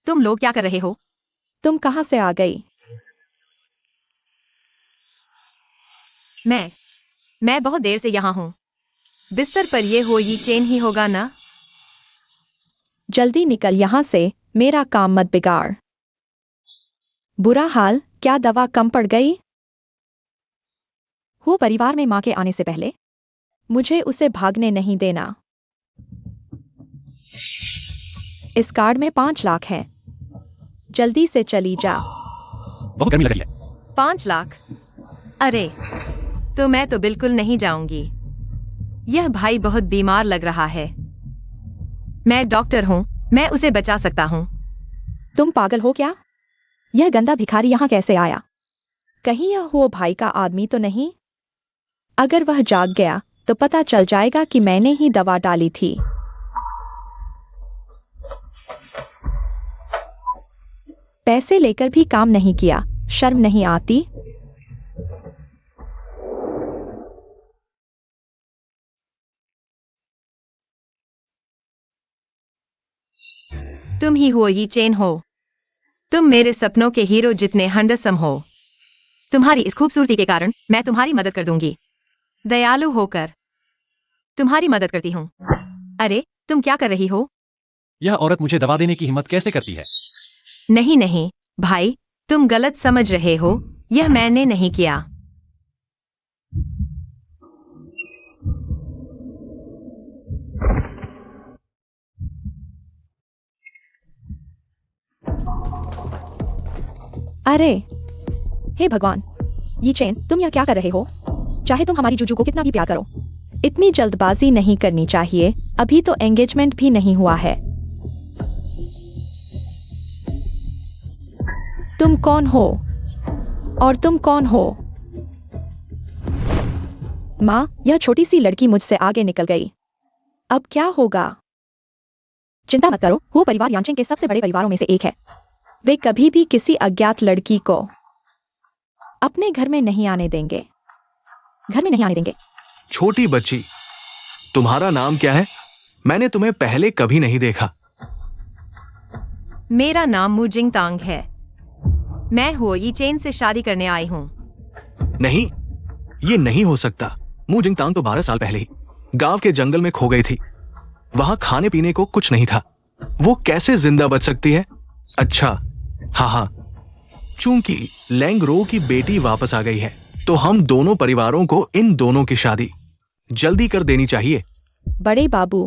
तुम लोग क्या कर रहे हो? तुम कहाँ से आ गई? मैं बहुत देर से यहाँ हूँ। बिस्तर पर ये हो ये चेन ही होगा ना? जल्दी निकल यहाँ से, मेरा काम मत बिगाड़। बुरा हाल, क्या दवा कम पड़ गई? हो परिवार में माँ के आने से पहले मुझे उसे भागने नहीं देना। इस कार्ड में 5 लाख है, जल्दी से चली जा। बहुत गर्मी लग रही है। 5 लाख? अरे तो मैं तो बिल्कुल नहीं जाऊंगी। यह भाई बहुत बीमार लग रहा है। मैं डॉक्टर हूँ, मैं उसे बचा सकता हूँ। तुम पागल हो क्या? यह गंदा भिखारी यहाँ कैसे आया? कहीं यह हो भाई का आदमी तो नहीं? अगर वह जाग गया तो पता चल जाएगा कि मैंने ही दवा डाली थी। पैसे लेकर भी काम नहीं किया, शर्म नहीं आती? तुम ही हो ये चेन हो। तुम मेरे सपनों के हीरो जितने हैंडसम हो। तुम्हारी इस खूबसूरती के कारण मैं तुम्हारी मदद कर दूंगी। दयालु होकर तुम्हारी मदद करती हूँ। अरे तुम क्या कर रही हो? यह औरत मुझे दवा देने की हिम्मत कैसे करती है? नहीं नहीं भाई, तुम गलत समझ रहे हो। यह मैंने नहीं किया। अरे हे भगवान, ये चेन, तुम यहाँ क्या कर रहे हो? चाहे तुम हमारी जुजू को कितना भी प्यार करो, इतनी जल्दबाजी नहीं करनी चाहिए। अभी तो एंगेजमेंट भी नहीं हुआ है। तुम कौन हो? और तुम कौन हो? माँ, यह छोटी सी लड़की मुझसे आगे निकल गई। अब क्या होगा? चिंता मत करो, वो परिवार यांचेंग के सबसे बड़े परिवारों में से एक है। वे कभी भी किसी अज्ञात लड़की को अपने घर में नहीं आने देंगे। घर में नहीं आने देंगे। छोटी बच्ची, तुम्हारा नाम क्या है? मैंने तुम्हें पहले कभी नहीं देखा। मेरा नाम मु जिंगतांग है। मैं हुओ ये चेन से शादी करने आई हूँ। नहीं, ये नहीं हो सकता। मु जिंगतांग तो 12 साल पहले ही गांव के जंगल में खो गई थी। वहां खाने पीने को कुछ नहीं था। वो कैसे जिंदा बच सकती है? अच्छा, हाँ, चूंकि लैंगरो की बेटी वापस आ गई है, तो हम दोनों परिवारों को इन दोनों की शादी जल्दी कर देनी चाहिए। बड़े बाबू,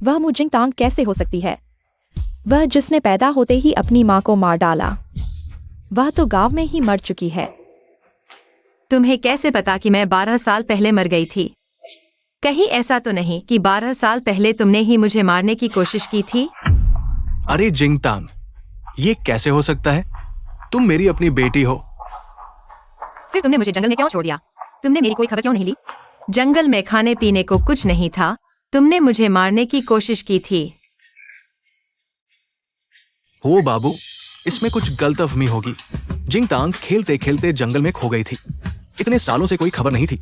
वह मु जिंगतांग कैसे हो सकती है? वह जिसने पैदा होते ही अपनी माँ को मार डाला, वह तो गांव में ही मर चुकी है। तुम्हें कैसे पता कि मैं 12 साल पहले मर गई थी? कहीं ऐसा तो नहीं कि 12 साल पहले तुमने ही मुझे मारने की कोशिश की थी? अरे जिंगतांग, ये कैसे हो सकता है? तुम मेरी अपनी बेटी हो। फिर तुमने मुझे जंगल में क्यों छोड़ दिया? तुमने मेरी कोई खबर क्यों नहीं ली? जंगल में खाने पीने को कुछ नहीं था। तुमने मुझे मारने की कोशिश की थी। हो बाबू, इसमें कुछ गलतफहमी होगी। जिंगतांग खेलते खेलते जंगल में खो गई थी। इतने सालों से कोई खबर नहीं थी।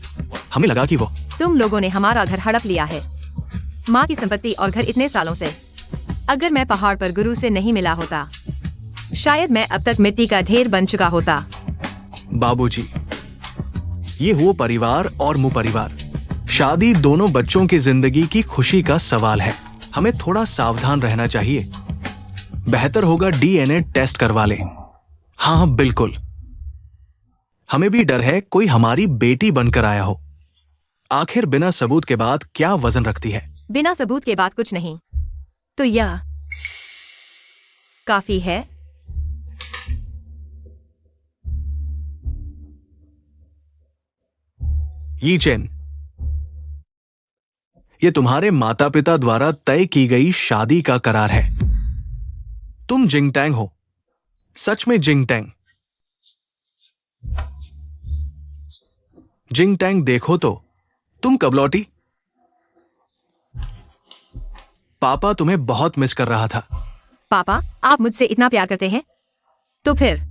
हमें लगा कि वो तुम लोगों ने हमारा घर हड़प लिया है, माँ की संपत्ति और घर इतने सालों से। अगर मैं पहाड़ पर गुरु से नहीं मिला होता, शायद मैं अब तक मिट्टी का ढेर बन चुका होता। बाबूजी, ये हुआ परिवार और मु परिवार। शादी दोनों बच्चों की जिंदगी की खुशी का सवाल है। हमें थोड़ा सावधान रहना चाहिए। बेहतर होगा डीएनए टेस्ट करवा लें। हाँ बिल्कुल। हमें भी डर है कोई हमारी बेटी बनकर आया हो। आखिर बिना सबूत के बाद क्या वजन रखती है? बिना सबूत के बाद कुछ नहीं, तो यह काफी है। यी चेन, ये तुम्हारे माता पिता द्वारा तय की गई शादी का करार है। तुम जिंगटैंग हो, सच में जिंगटैंग। जिंगटैंग देखो तो, तुम कब लौटी? पापा तुम्हें बहुत मिस कर रहा था। पापा, आप मुझसे इतना प्यार करते हैं, तो फिर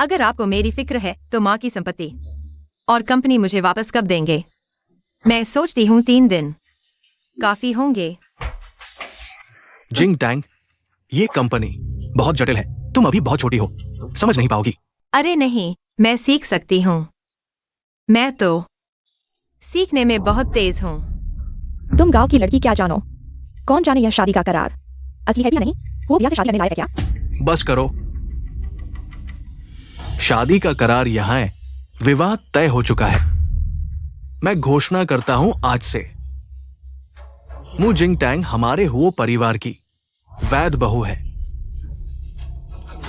अगर आपको मेरी फिक्र है तो माँ की संपत्ति और कंपनी मुझे वापस कब देंगे? मैं सोचती हूँ 3 दिन काफी होंगे। जिंगटैंग, ये कंपनी बहुत जटिल है। तुम अभी बहुत छोटी हो, समझ नहीं पाओगी। अरे नहीं, मैं सीख सकती हूँ। मैं तो सीखने में बहुत तेज हूँ। तुम गांव की लड़की क्या जानो? कौन जाने यह शादी का करार असली है या नहीं? वो भैया से शादी करने लायक है क्या? बस करो। शादी का करार यहां है, विवाह तय हो चुका है। मैं घोषणा करता हूं आज से, मु जिंगटैंग हमारे हुओ परिवार की वैध बहू है।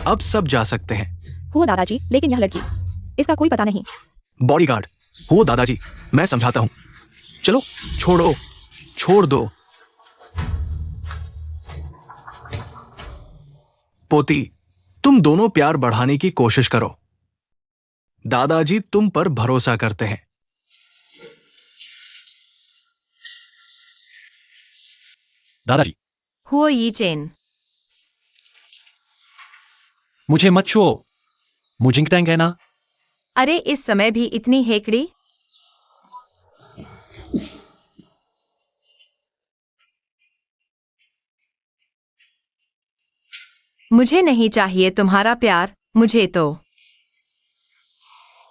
अब सब जा सकते हैं। वो दादाजी, लेकिन यह लड़की, इसका कोई पता नहीं। बॉडीगार्ड, हो दादाजी, मैं समझाता हूं। चलो, छोड़ो, छोड़ दो। पोती, तुम दोनों प्यार बढ़ाने की कोशिश करो। दादाजी तुम पर भरोसा करते हैं। दादाजी, हुओ यी चेन, मुझे मत छुओ। मुजिंगटैंग है ना? अरे इस समय भी इतनी हेकड़ी? मुझे नहीं चाहिए तुम्हारा प्यार, मुझे तो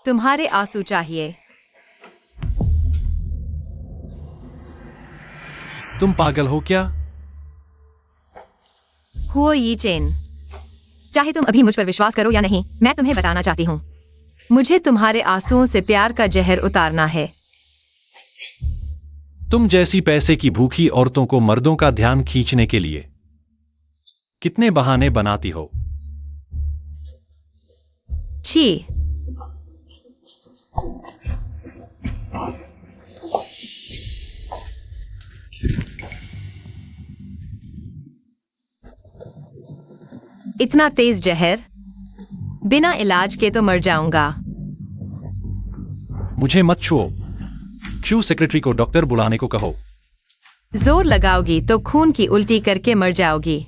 तुम्हारे आंसू चाहिए। तुम पागल हो क्या? हुओ यी चेन, चाहे तुम अभी मुझ पर विश्वास करो या नहीं, मैं तुम्हें बताना चाहती हूँ, मुझे तुम्हारे आंसुओं से प्यार का जहर उतारना है। तुम जैसी पैसे की भूखी औरतों को मर्दों का ध्यान खींचने के लिए कितने बहाने बनाती हो। छी, इतना तेज जहर, बिना इलाज के तो मर जाऊंगा। मुझे मत छुओ। क्यों सेक्रेटरी को डॉक्टर बुलाने को कहो। जोर लगाओगी तो खून की उल्टी करके मर जाओगी।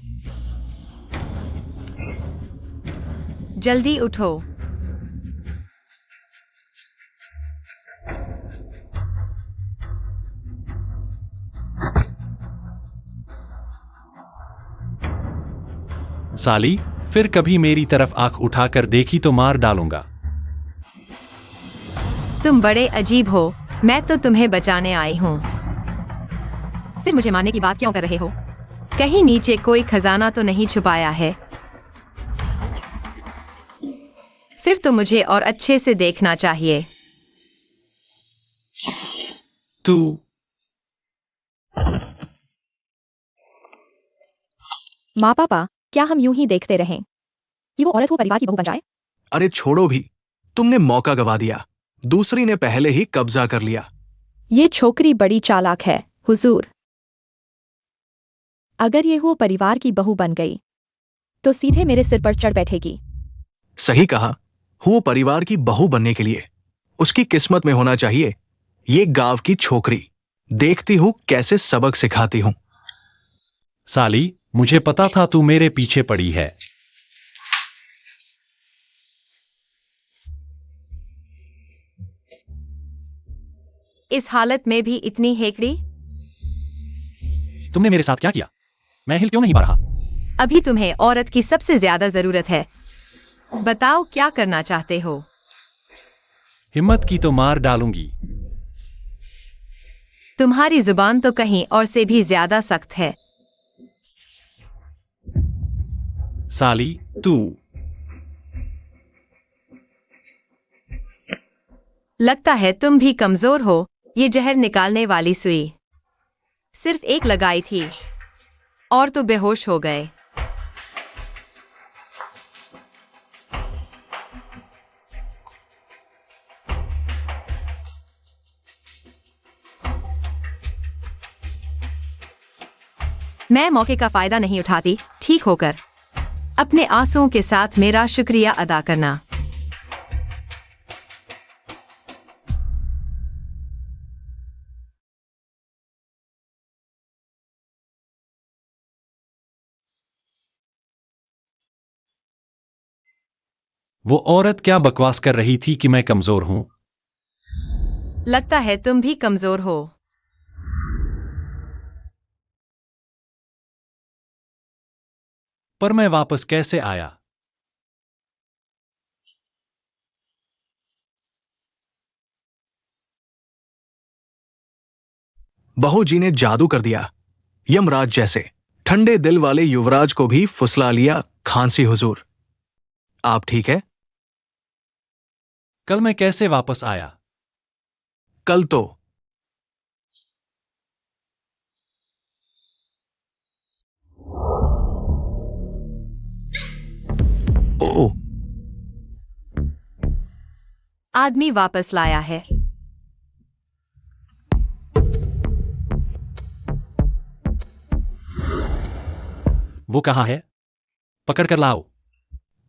जल्दी उठो। साली, फिर कभी मेरी तरफ आंख उठाकर देखी तो मार डालूंगा। तुम बड़े अजीब हो, मैं तो तुम्हें बचाने आई हूँ। फिर मुझे मारने की बात क्यों कर रहे हो? कहीं नीचे कोई खजाना तो नहीं छुपाया है? फिर तो मुझे और अच्छे से देखना चाहिए। तू माँ पापा, क्या हम यूं ही देखते रहें कि वो औरत वो परिवार की बहू बन जाए? अरे छोड़ो भी, तुमने मौका गवा दिया। दूसरी ने पहले ही कब्जा कर लिया। ये छोकरी बड़ी चालाक है हुजूर। अगर ये वो परिवार की बहू बन गई तो सीधे मेरे सिर पर चढ़ बैठेगी। सही कहा, वो परिवार की बहू बनने के लिए उसकी किस्मत में होना चाहिए ये गांव की छोकरी। देखती हूं कैसे सबक सिखाती हूं। साली, मुझे पता था तू मेरे पीछे पड़ी है। इस हालत में भी इतनी हेकड़ी? तुमने मेरे साथ क्या किया? मैं हिल क्यों नहीं पा रहा? अभी तुम्हें औरत की सबसे ज्यादा जरूरत है। बताओ क्या करना चाहते हो? हिम्मत की तो मार डालूंगी। तुम्हारी जुबान तो कहीं और से भी ज्यादा सख्त है। साली, तू लगता है तुम भी कमजोर हो। ये जहर निकालने वाली सुई सिर्फ एक लगाई थी और तो बेहोश हो गए। मैं मौके का फायदा नहीं उठाती। ठीक होकर अपने आंसुओं के साथ मेरा शुक्रिया अदा करना। वो औरत क्या बकवास कर रही थी कि मैं कमजोर हूं? लगता है तुम भी कमजोर हो। पर मैं वापस कैसे आया? बहू जी ने जादू कर दिया, यमराज जैसे। ठंडे दिल वाले युवराज को भी फुसला लिया खांसी हुजूर। आप ठीक है? कल मैं कैसे वापस आया? कल तो ओ, आदमी वापस लाया है। वो कहाँ है? पकड़ कर लाओ।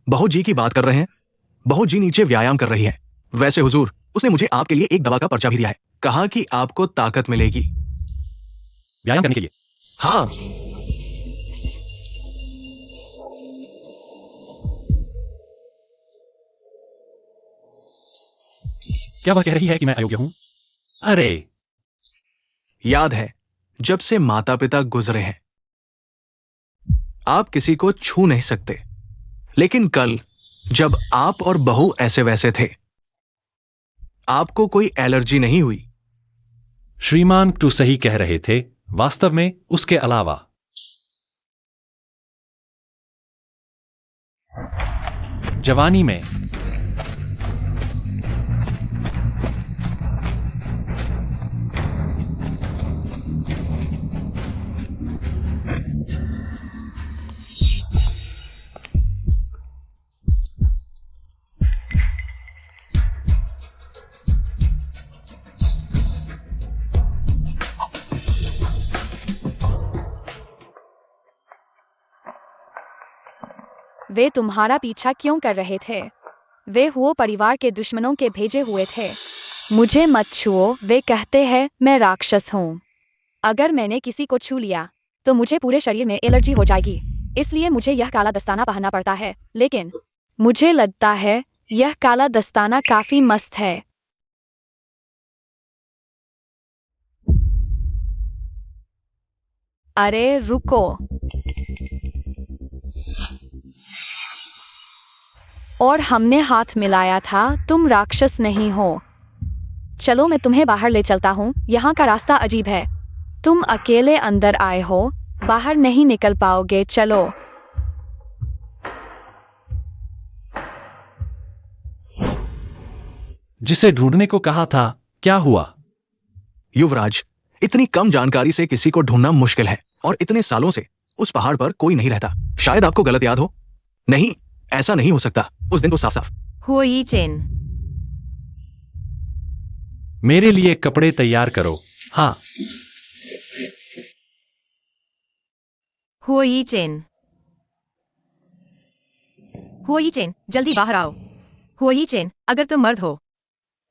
बहू जी की बात कर रहे हैं? बहू जी नीचे व्यायाम कर रही है। वैसे हुजूर, उसने मुझे आपके लिए एक दवा का पर्चा भी दिया है। कहा कि आपको ताकत मिलेगी। व्यायाम करने के लिए? हाँ, क्या वह कह रही है कि मैं अयोग्य हूं? अरे, याद है जब से माता पिता गुजरे हैं, आप किसी को छू नहीं सकते। लेकिन कल जब आप और बहू ऐसे वैसे थे, आपको कोई एलर्जी नहीं हुई। श्रीमान टू सही कह रहे थे। वास्तव में उसके अलावा जवानी में वे तुम्हारा पीछा क्यों कर रहे थे? वे हुओ परिवार के दुश्मनों के भेजे हुए थे। मुझे मत छुओ, वे कहते हैं मैं राक्षस हूँ। अगर मैंने किसी को छू लिया तो मुझे पूरे शरीर में एलर्जी हो जाएगी, इसलिए मुझे यह काला दस्ताना पहनना पड़ता है। लेकिन मुझे लगता है यह काला दस्ताना काफी मस्त है। अरे रुको, और हमने हाथ मिलाया था, तुम राक्षस नहीं हो। चलो मैं तुम्हें बाहर ले चलता हूँ, यहाँ का रास्ता अजीब है। तुम अकेले अंदर आए हो, बाहर नहीं निकल पाओगे, चलो। जिसे ढूंढने को कहा था, क्या हुआ? युवराज, इतनी कम जानकारी से किसी को ढूंढना मुश्किल है, और इतने सालों से उस पहाड़ पर कोई नहीं रहता। शायद आपको गलत याद हो। नहीं, ऐसा नहीं हो सकता। उस दिन तो साफ साफ। हुओ यी चेन, मेरे लिए कपड़े तैयार करो। हाँ, हुओ यी चेन, हुओ यी चेन, जल्दी बाहर आओ। हुओ यी चेन, अगर तुम मर्द हो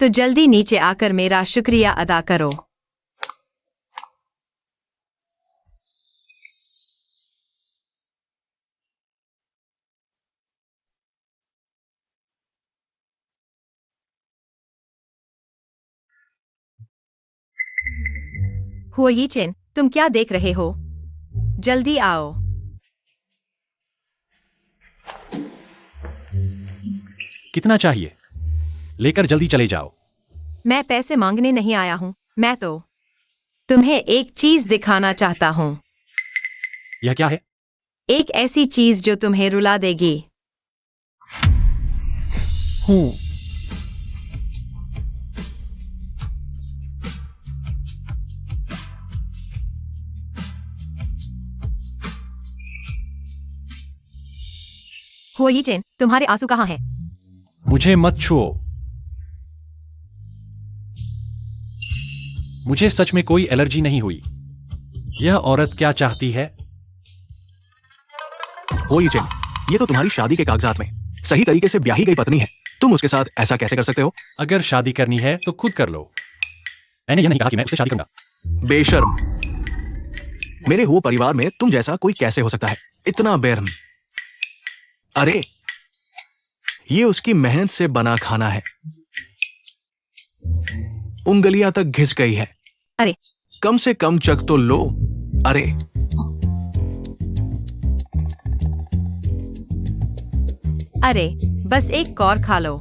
तो जल्दी नीचे आकर मेरा शुक्रिया अदा करो। हुओ यी चेन, तुम क्या देख रहे हो? जल्दी आओ। कितना चाहिए? लेकर जल्दी चले जाओ। मैं पैसे मांगने नहीं आया हूं, मैं तो तुम्हें एक चीज दिखाना चाहता हूं। यह क्या है? एक ऐसी चीज जो तुम्हें रुला देगी। हूं। हुओ यी चेन, तुम्हारे आंसू कहाँ हैं? मुझे मत छुओ। मुझे सच में कोई एलर्जी नहीं हुई। यह औरत क्या चाहती है? हो चेन, ये तो तुम्हारी शादी के कागजात में सही तरीके से ब्याही गई पत्नी है। तुम उसके साथ ऐसा कैसे कर सकते हो? अगर शादी करनी है तो खुद कर लो। मैंने यह नहीं कहा कि मैं उससे शादी करूंगा। बेशर्म, मेरे हुए परिवार में तुम जैसा कोई कैसे हो सकता है? इतना बेरहम। अरे, ये उसकी मेहनत से बना खाना है। उंगलियां तक घिस गई है। अरे, कम से कम चख तो लो। अरे, अरे बस एक और खा लो।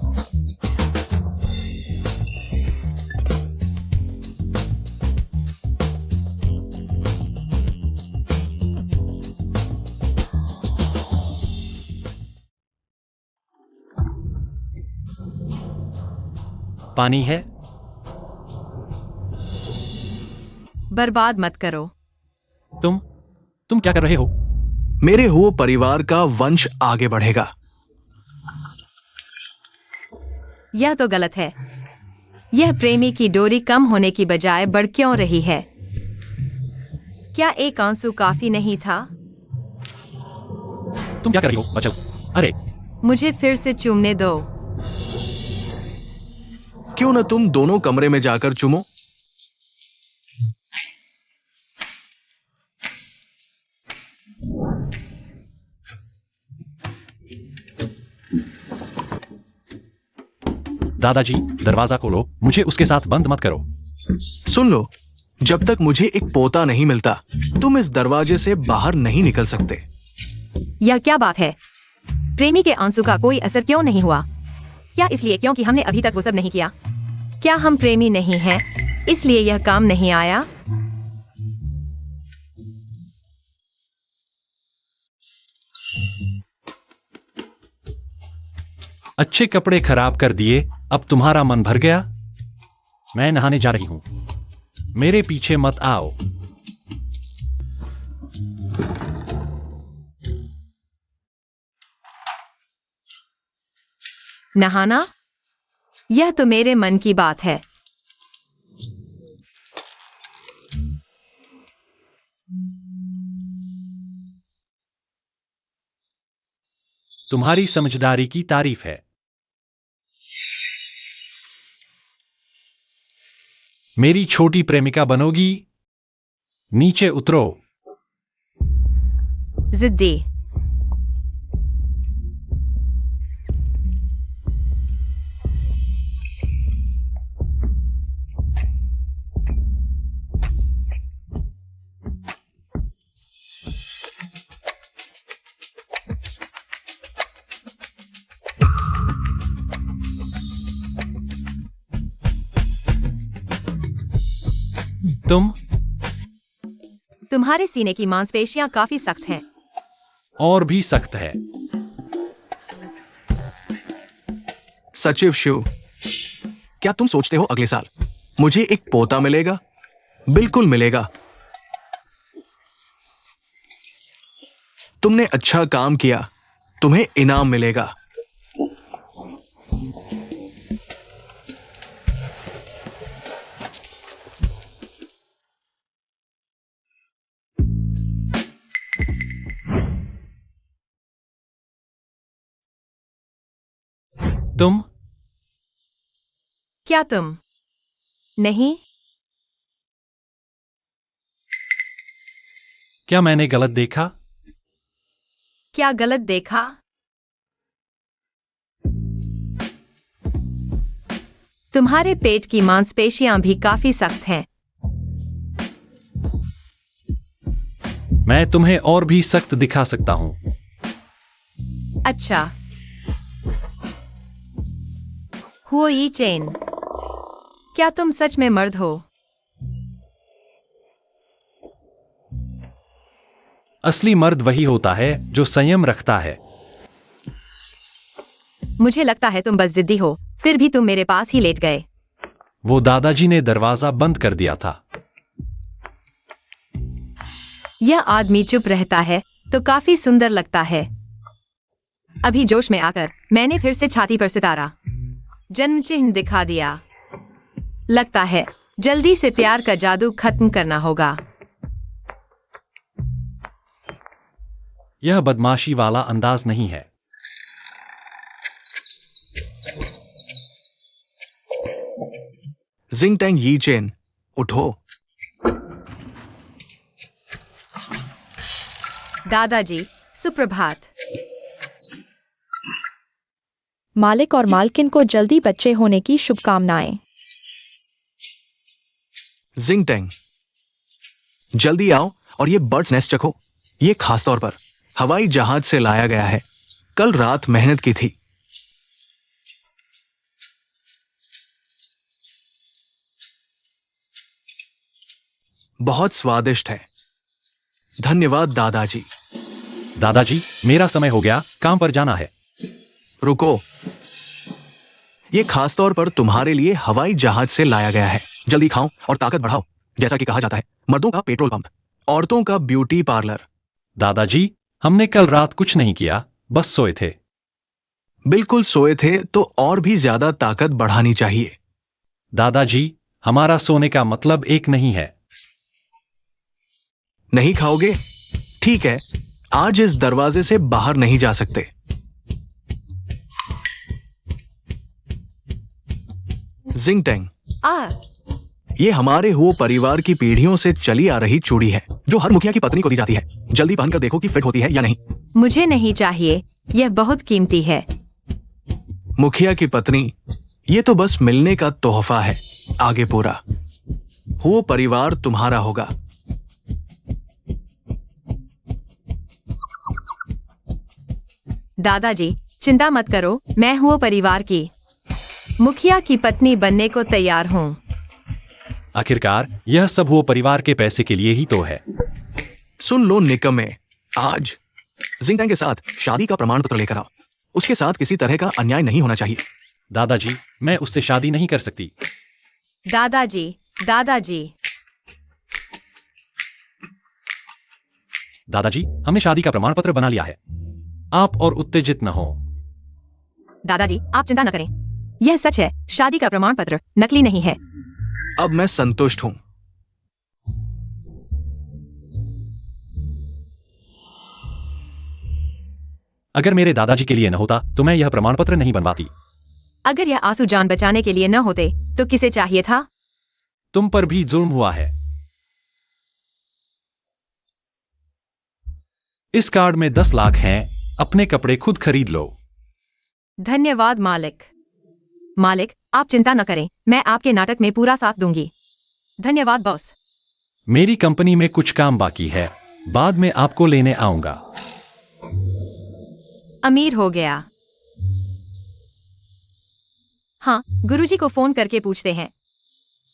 पानी है? बर्बाद मत करो। तुम क्या कर रहे हो? मेरे हो परिवार का वंश आगे बढ़ेगा। यह तो गलत है। यह प्रेमी की डोरी कम होने की बजाय बढ़ क्यों रही है? क्या एक आंसू काफी नहीं था? तुम क्या कर रही हो बच्चों? अरे मुझे फिर से चूमने दो। क्यों न तुम दोनों कमरे में जाकर चुमो। दादाजी, दरवाजा खोलो, मुझे उसके साथ बंद मत करो। सुन लो, जब तक मुझे एक पोता नहीं मिलता तुम इस दरवाजे से बाहर नहीं निकल सकते। यह क्या बात है? प्रेमी के आंसू का कोई असर क्यों नहीं हुआ? क्या इसलिए क्योंकि हमने अभी तक वो सब नहीं किया? क्या हम प्रेमी नहीं हैं, इसलिए यह काम नहीं आया? अच्छे कपड़े खराब कर दिए, अब तुम्हारा मन भर गया? मैं नहाने जा रही हूं, मेरे पीछे मत आओ। नहाना? यह तो मेरे मन की बात है। तुम्हारी समझदारी की तारीफ है। मेरी छोटी प्रेमिका बनोगी? नीचे उतरो। जिद्दी। तुम्हारे सीने की मांसपेशियां काफी सख्त हैं। और भी सख्त है। सचिव शिव, क्या तुम सोचते हो अगले साल मुझे एक पोता मिलेगा? बिल्कुल मिलेगा। तुमने अच्छा काम किया, तुम्हें इनाम मिलेगा। तुम क्या तुम नहीं? क्या मैंने गलत देखा? क्या गलत देखा? तुम्हारे पेट की मांसपेशियां भी काफी सख्त हैं। मैं तुम्हें और भी सख्त दिखा सकता हूं। अच्छा। हुओ यी चेन, क्या तुम सच में मर्द हो? असली मर्द वही होता है जो संयम रखता है। मुझे लगता है तुम बस जिद्दी हो, फिर भी तुम मेरे पास ही लेट गए। वो दादाजी ने दरवाजा बंद कर दिया था। यह आदमी चुप रहता है तो काफी सुंदर लगता है। अभी जोश में आकर मैंने फिर से छाती पर सितारा जन्म चिन्ह दिखा दिया। लगता है जल्दी से प्यार का जादू खत्म करना होगा। यह बदमाशी वाला अंदाज नहीं है। जिंग टैंग यी चेन, उठो। दादाजी, सुप्रभात। मालिक और मालकिन को जल्दी बच्चे होने की शुभकामनाएं। जिंग टैंग, जल्दी आओ और ये बर्ड्स नेस्ट चखो। ये खास तौर पर हवाई जहाज से लाया गया है। कल रात मेहनत की थी। बहुत स्वादिष्ट है। धन्यवाद दादाजी। दादाजी, मेरा समय हो गया, काम पर जाना है। रुको, ये खास तौर पर तुम्हारे लिए हवाई जहाज से लाया गया है। जल्दी खाओ और ताकत बढ़ाओ। जैसा कि कहा जाता है, मर्दों का पेट्रोल पंप, औरतों का ब्यूटी पार्लर। दादाजी, हमने कल रात कुछ नहीं किया, बस सोए थे। बिल्कुल सोए थे तो और भी ज्यादा ताकत बढ़ानी चाहिए। दादाजी, हमारा सोने का मतलब एक नहीं है। नहीं खाओगे? ठीक है, आज इस दरवाजे से बाहर नहीं जा सकते। जिंगटेंग, ये हमारे हो परिवार की पीढ़ियों से चली आ रही चूड़ी है जो हर मुखिया की पत्नी को दी जाती है। जल्दी पहनकर देखो कि फिट होती है या नहीं। मुझे नहीं चाहिए, यह बहुत कीमती है। मुखिया की पत्नी, ये तो बस मिलने का तोहफा है। आगे पूरा हो परिवार तुम्हारा होगा। दादाजी, चिंता मत करो, मैं हूँ परिवार की मुखिया की पत्नी बनने को तैयार हूँ। आखिरकार यह सब वो परिवार के पैसे के लिए ही तो है। सुन लो निकम्मे, आज जिंगटेंग के साथ शादी का प्रमाण पत्र लेकर आओ। उसके साथ किसी तरह का अन्याय नहीं होना चाहिए। दादाजी, मैं उससे शादी नहीं कर सकती। दादाजी, दादाजी, दादाजी, हमने शादी का प्रमाण पत्र बना लिया है। आप और उत्तेजित न हो। दादाजी, आप चिंता न करें, यह सच है, शादी का प्रमाण पत्र नकली नहीं है। अब मैं संतुष्ट हूं। अगर मेरे दादाजी के लिए न होता तो मैं यह प्रमाण पत्र नहीं बनवाती। अगर यह आंसू जान बचाने के लिए न होते तो किसे चाहिए था? तुम पर भी जुल्म हुआ है। इस कार्ड में 10 लाख हैं, अपने कपड़े खुद खरीद लो। धन्यवाद मालिक। मालिक, आप चिंता न करें, मैं आपके नाटक में पूरा साथ दूंगी। धन्यवाद बॉस। मेरी कंपनी में कुछ काम बाकी है, बाद में आपको लेने आऊंगा। अमीर हो गया। हाँ, गुरुजी को फोन करके पूछते हैं,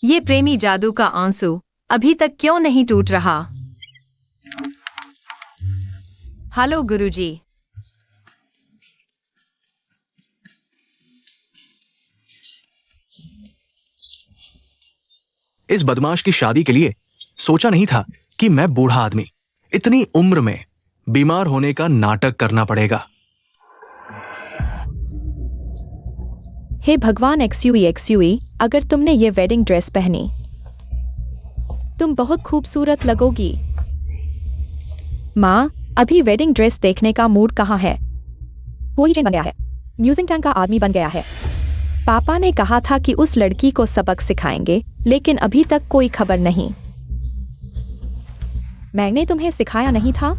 ये प्रेमी जादू का आंसू अभी तक क्यों नहीं टूट रहा? हेलो गुरुजी। इस बदमाश की शादी के लिए सोचा नहीं था कि मैं बूढ़ा आदमी इतनी उम्र में बीमार होने का नाटक करना पड़ेगा। हे भगवान, एक्सयूई, अगर तुमने ये वेडिंग ड्रेस पहनी, तुम बहुत खूबसूरत लगोगी। माँ, अभी वेडिंग ड्रेस देखने का मूड कहाँ है? वो ही बन गया है, म्यूजिंगटन का आदमी बन गया है। पापा ने कहा था कि उस लड़की को सबक सिखाएंगे, लेकिन अभी तक कोई खबर नहीं। मैंने तुम्हें सिखाया नहीं था?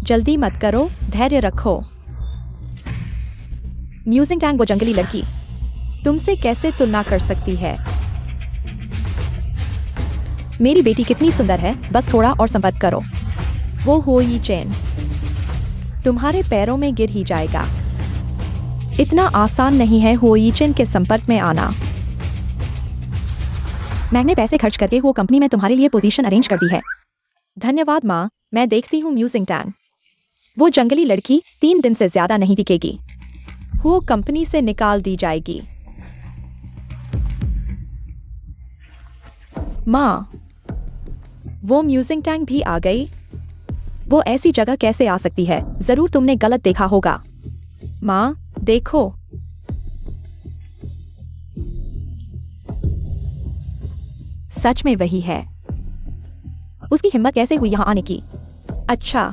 जल्दी मत करो, धैर्य रखो। म्यूजिंगटन वो जंगली लड़की तुमसे कैसे तुलना कर सकती है? मेरी बेटी कितनी सुंदर है, बस थोड़ा और संपर्क करो। वो हो ये चैन तुम्हारे पैरों में गिर ही जाएगा। इतना आसान नहीं है हो ये चैन के संपर्क में आना। मैंने पैसे खर्च करके वो कंपनी में तुम्हारे लिए पोजीशन अरेंज कर दी है। धन्यवाद माँ, मैं देखती हूँ म्यूजिंगटन। वो जंगली लड़की 3 दिन से ज्यादा नहीं टिकेगी, वो कंपनी से निकाल दी जाएगी। माँ, वो म्यूजिंगटन भी आ गई। वो ऐसी जगह कैसे आ सकती है? जरूर तुमने गलत देखा होगा। माँ, देखो। सच में वही है। उसकी हिम्मत कैसे हुई यहाँ आने की? अच्छा,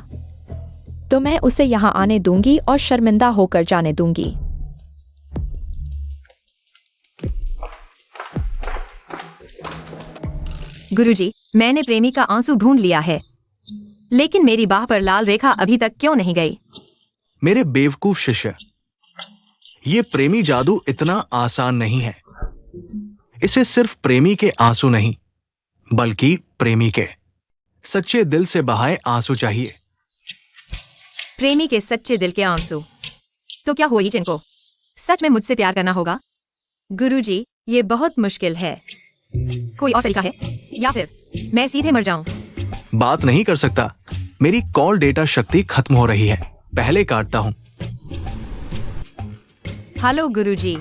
तो मैं उसे यहाँ आने दूंगी और शर्मिंदा होकर जाने दूंगी। गुरुजी, मैंने प्रेमी का आंसू ढूंढ लिया है, लेकिन मेरी बाह पर लाल रेखा अभी तक क्यों नहीं गई? मेरे बेवकूफ शिष्य, ये प्रेमी जादू इतना आसान नहीं है। इसे सिर्फ प्रेमी के आंसू नहीं, बल्कि प्रेमी के सच्चे दिल से बहाए आंसू चाहिए। प्रेमी के सच्चे दिल के आंसू। तो क्या हुआ जिनको सच में मुझसे प्यार करना होगा? गुरुजी, ये बहुत मुश्किल है। कोई और तरीका है या फिर मैं सीधे मर जाऊं? बात नहीं कर सकता। मेरी कॉल डेटा शक्ति खत्म हो रही है। पहले काटता हूं। हेलो गुरुजी।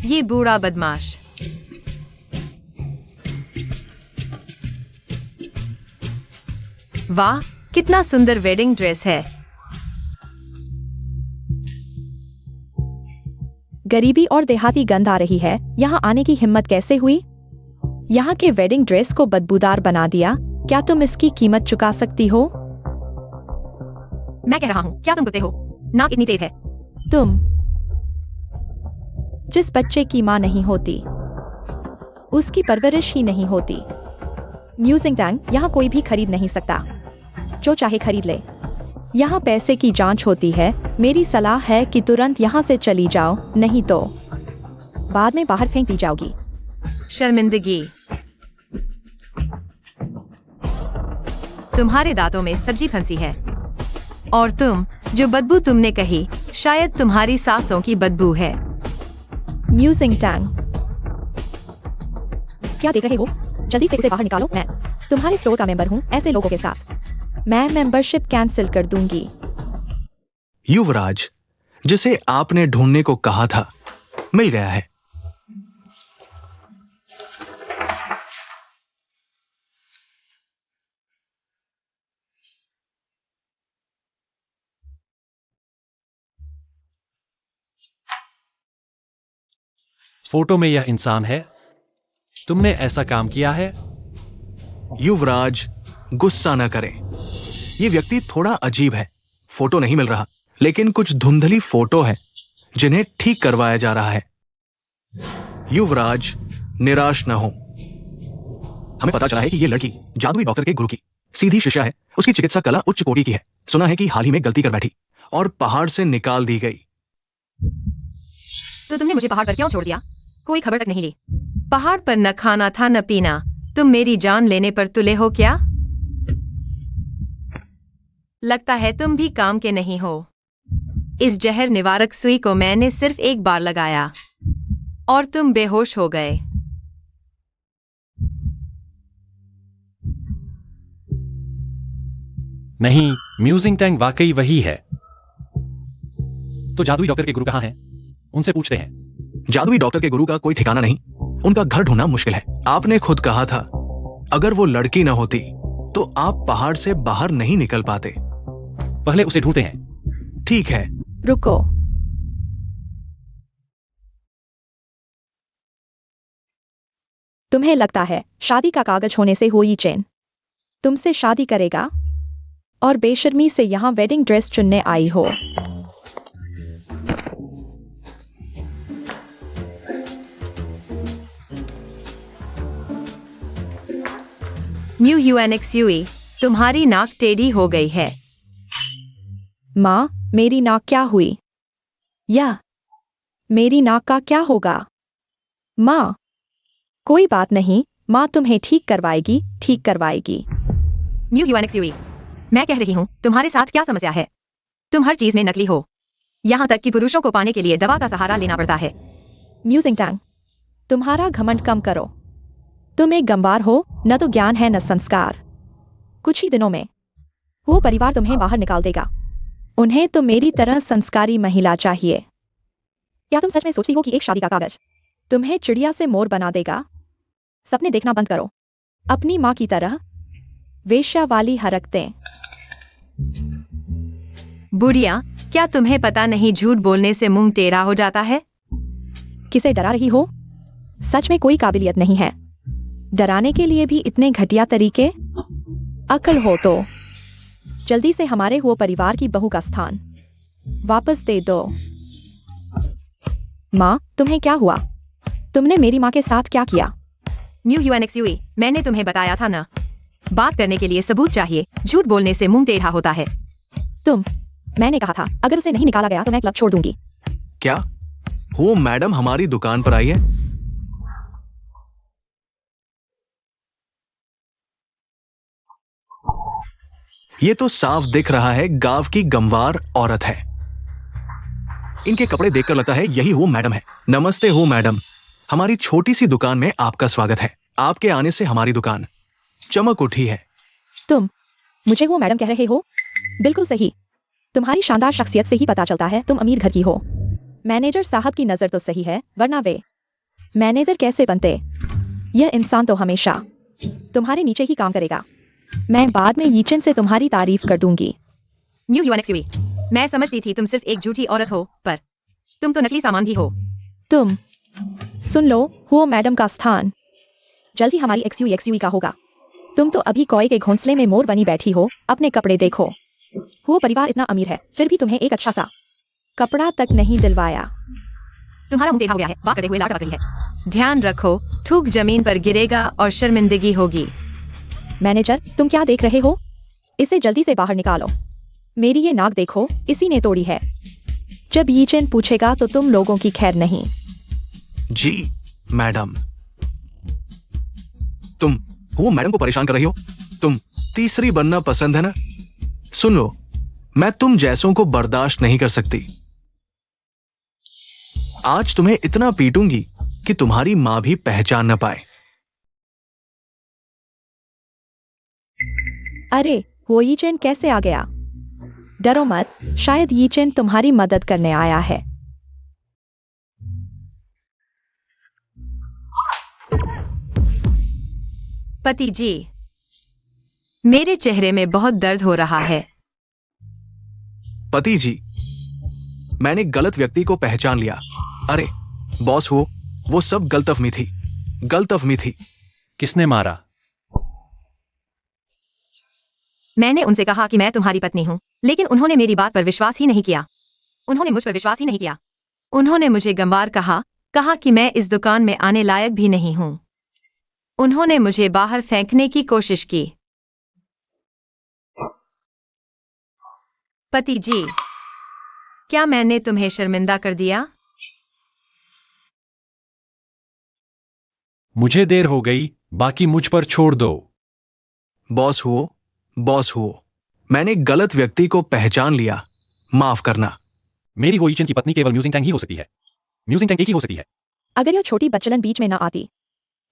ये बूढ़ा बदमाश। वाह, कितना सुंदर वेडिंग ड्रेस है। गरीबी और देहाती गंध आ रही है। यहाँ आने की हिम्मत कैसे हुई? यहाँ के वेडिंग ड्रेस को बदबूदार बना दिया। क्या तुम इसकी कीमत चुका सकती हो? मैं कह रहा हूँ, क्या तुम कुत्ते हो? नाक इतनी तेज है। तुम जिस बच्चे की माँ नहीं होती, उसकी परवरिश ही नहीं होती। म्यूजिंग टैंक यहाँ कोई भी खरीद नहीं सकता। जो चाहे खरीद ले। यहाँ पैसे की जांच होती है। मेरी सलाह है कि तुरंत यहाँ से चली जाओ, नहीं तो बाद में बाहर फेंक दी जाओगी। शर्मिंदगी। तुम्हारे दांतों में सब्जी फंसी है। और तुम, जो बदबू तुमने कही, शायद तुम्हारी सांसों की बदबू है। म्यूजिंग टैंक, क्या देख रहे हो? जल्दी से इसे बाहर निकालो। मैं तुम्हारे स्टोर का मेंबर हूँ। ऐसे लोगों के साथ मैं मेंबरशिप कैंसिल कर दूंगी। युवराज, जिसे आपने ढूंढने को कहा था, मिल गया है। फोटो में यह इंसान है? तुमने ऐसा काम किया है? युवराज, गुस्सा न करें। ये व्यक्ति थोड़ा अजीब है। फोटो नहीं मिल रहा, लेकिन कुछ धुंधली फोटो है जिन्हें ठीक करवाया जा रहा है। युवराज, निराश न हो। हमें पता चला है कि ये लड़की जादुई डॉक्टर के गुरु की सीधी शिष्या है। उसकी चिकित्सा कला उच्च कोटि की है। सुना है कि हाल ही में गलती कर बैठी और पहाड़ से निकाल दी गई। तो तुमने मुझे पहाड़ पर क्यों छोड़ दिया? कोई खबर तक नहीं ली। पहाड़ पर न खाना था न पीना। तुम मेरी जान लेने पर तुले हो क्या? लगता है तुम भी काम के नहीं हो। इस जहर निवारक सुई को मैंने सिर्फ एक बार लगाया और तुम बेहोश हो गए। नहीं, म्यूजिंग टैंक वाकई वही है। तो जादुई डॉक्टर के गुरु कहाँ हैं? उनसे पूछते हैं। जादुई डॉक्टर के गुरु का कोई ठिकाना नहीं। उनका घर ढूंढना मुश्किल है। आपने खुद कहा था, अगर वो लड़की न होती तो आप पहाड़ से बाहर नहीं निकल पाते। पहले उसे ढूंढते हैं। ठीक है। रुको। तुम्हें लगता है शादी का कागज होने से हुई चैन तुमसे शादी करेगा और बेशर्मी से यहाँ वेडिंग ड्रेस चुनने आई हो? म्यूएनएक्सयूई, तुम्हारी नाक टेढ़ी हो गई है। माँ, मेरी नाक क्या हुई? या मेरी नाक का क्या होगा? माँ, कोई बात नहीं, माँ तुम्हें ठीक करवाएगी, ठीक करवाएगी। म्यूएनएक्सयूई, मैं कह रही हूँ, तुम्हारे साथ क्या समस्या है? तुम हर चीज में नकली हो। यहाँ तक कि पुरुषों को पाने के लिए दवा का सहारा लेना पड़ता है। म्यूजिंग टैंक, तुम्हारा घमंड कम करो। तुम एक गंवार हो, न तो ज्ञान है न संस्कार। कुछ ही दिनों में वो परिवार तुम्हें बाहर निकाल देगा। उन्हें तो मेरी तरह संस्कारी महिला चाहिए। क्या तुम सच में सोचती हो कि एक शादी का कागज तुम्हें चिड़िया से मोर बना देगा? सपने देखना बंद करो। अपनी माँ की तरह वेश्या वाली हरकतें। बुढ़िया, क्या तुम्हें पता नहीं झूठ बोलने से मुंह टेढ़ा हो जाता है? किसे डरा रही हो? सच में कोई काबिलियत नहीं है। डराने के लिए भी इतने घटिया तरीके? अकल हो तो जल्दी से हमारे हुए परिवार की बहू का स्थान वापस दे दो। माँ, तुम्हें क्या हुआ? तुमने मेरी माँ के साथ क्या किया? म्यूएनएक्सयूई, मैंने तुम्हें बताया था ना, बात करने के लिए सबूत चाहिए। झूठ बोलने से मुंह टेढ़ा होता है। मैंने कहा था, अगर उसे नहीं निकाला गया तो मैं क्लब छोड़ दूंगी। क्या वो मैडम हमारी दुकान पर आई है? ये तो साफ दिख रहा है गांव की गंवार औरत है। इनके कपड़े देखकर लगता है यही वो मैडम है। नमस्ते हो मैडम, हमारी छोटी सी दुकान में आपका स्वागत है। आपके आने से हमारी दुकान चमक उठी है। तुम मुझे वो मैडम कह रहे हो? बिल्कुल सही। तुम्हारी शानदार शख्सियत से ही पता चलता है तुम अमीर घर की हो। मैनेजर साहब की नजर तो सही है, वरना वे मैनेजर कैसे बनते? यह इंसान तो हमेशा तुम्हारे नीचे ही काम करेगा। मैं बाद में यीचन से तुम्हारी तारीफ कर दूंगी। न्यू यूएनएक्सयूई, मैं समझती थी तुम सिर्फ एक झूठी औरत हो, पर तुम तो नकली सामान भी हो। तुम सुन लो, वो मैडम का स्थान जल्दी हमारी एक्सयूई का होगा। तुम तो अभी कौए के घोंसले में मोर बनी बैठी हो। अपने कपड़े देखो। वो परिवार इतना अमीर है, फिर भी तुम्हें एक अच्छा सा कपड़ा तक नहीं दिलवाया। तुम्हारा मुंह टेढ़ा हो गया है, बात करते हुए लाट टपक रही है। ध्यान रखो, थूक जमीन पर गिरेगा और शर्मिंदगी होगी। मैनेजर, तुम क्या देख रहे हो? इसे जल्दी से बाहर निकालो। मेरी ये नाक देखो, इसी ने तोड़ी है। जब यीचन पूछेगा तो तुम लोगों की खैर नहीं। जी मैडम। तुम वो मैडम को परेशान कर रही हो? तुम तीसरी बनना पसंद है ना? सुन लो, मैं तुम जैसों को बर्दाश्त नहीं कर सकती। आज तुम्हें इतना पीटूंगी कि तुम्हारी मां भी पहचान न पाए। अरे, वो यीचन कैसे आ गया? डरो मत, शायद यीचन तुम्हारी मदद करने आया है। पति जी, मेरे चेहरे में बहुत दर्द हो रहा है। पति जी, मैंने गलत व्यक्ति को पहचान लिया। अरे बॉस हो, वो सब गलतफहमी थी, गलतफहमी थी। किसने मारा? मैंने उनसे कहा कि मैं तुम्हारी पत्नी हूँ, लेकिन उन्होंने मेरी बात पर विश्वास ही नहीं किया। उन्होंने मुझ पर विश्वास ही नहीं किया। उन्होंने मुझे गंवार कहा कि मैं इस दुकान में आने लायक भी नहीं हूँ। उन्होंने मुझे बाहर फेंकने की कोशिश की। पति जी, क्या मैंने तुम्हें शर्मिंदा कर दिया? मुझे देर हो गई, बाकी मुझ पर छोड़ दो। बॉस हो, मैंने गलत व्यक्ति को पहचान लिया, माफ करना। मेरी वो यीचन की पत्नी केवल म्यूजिंग टैंग ही हो सकती है। म्यूजिंग टैंग एक ही हो सकती है। अगर यह छोटी बच्चलन बीच में ना आती,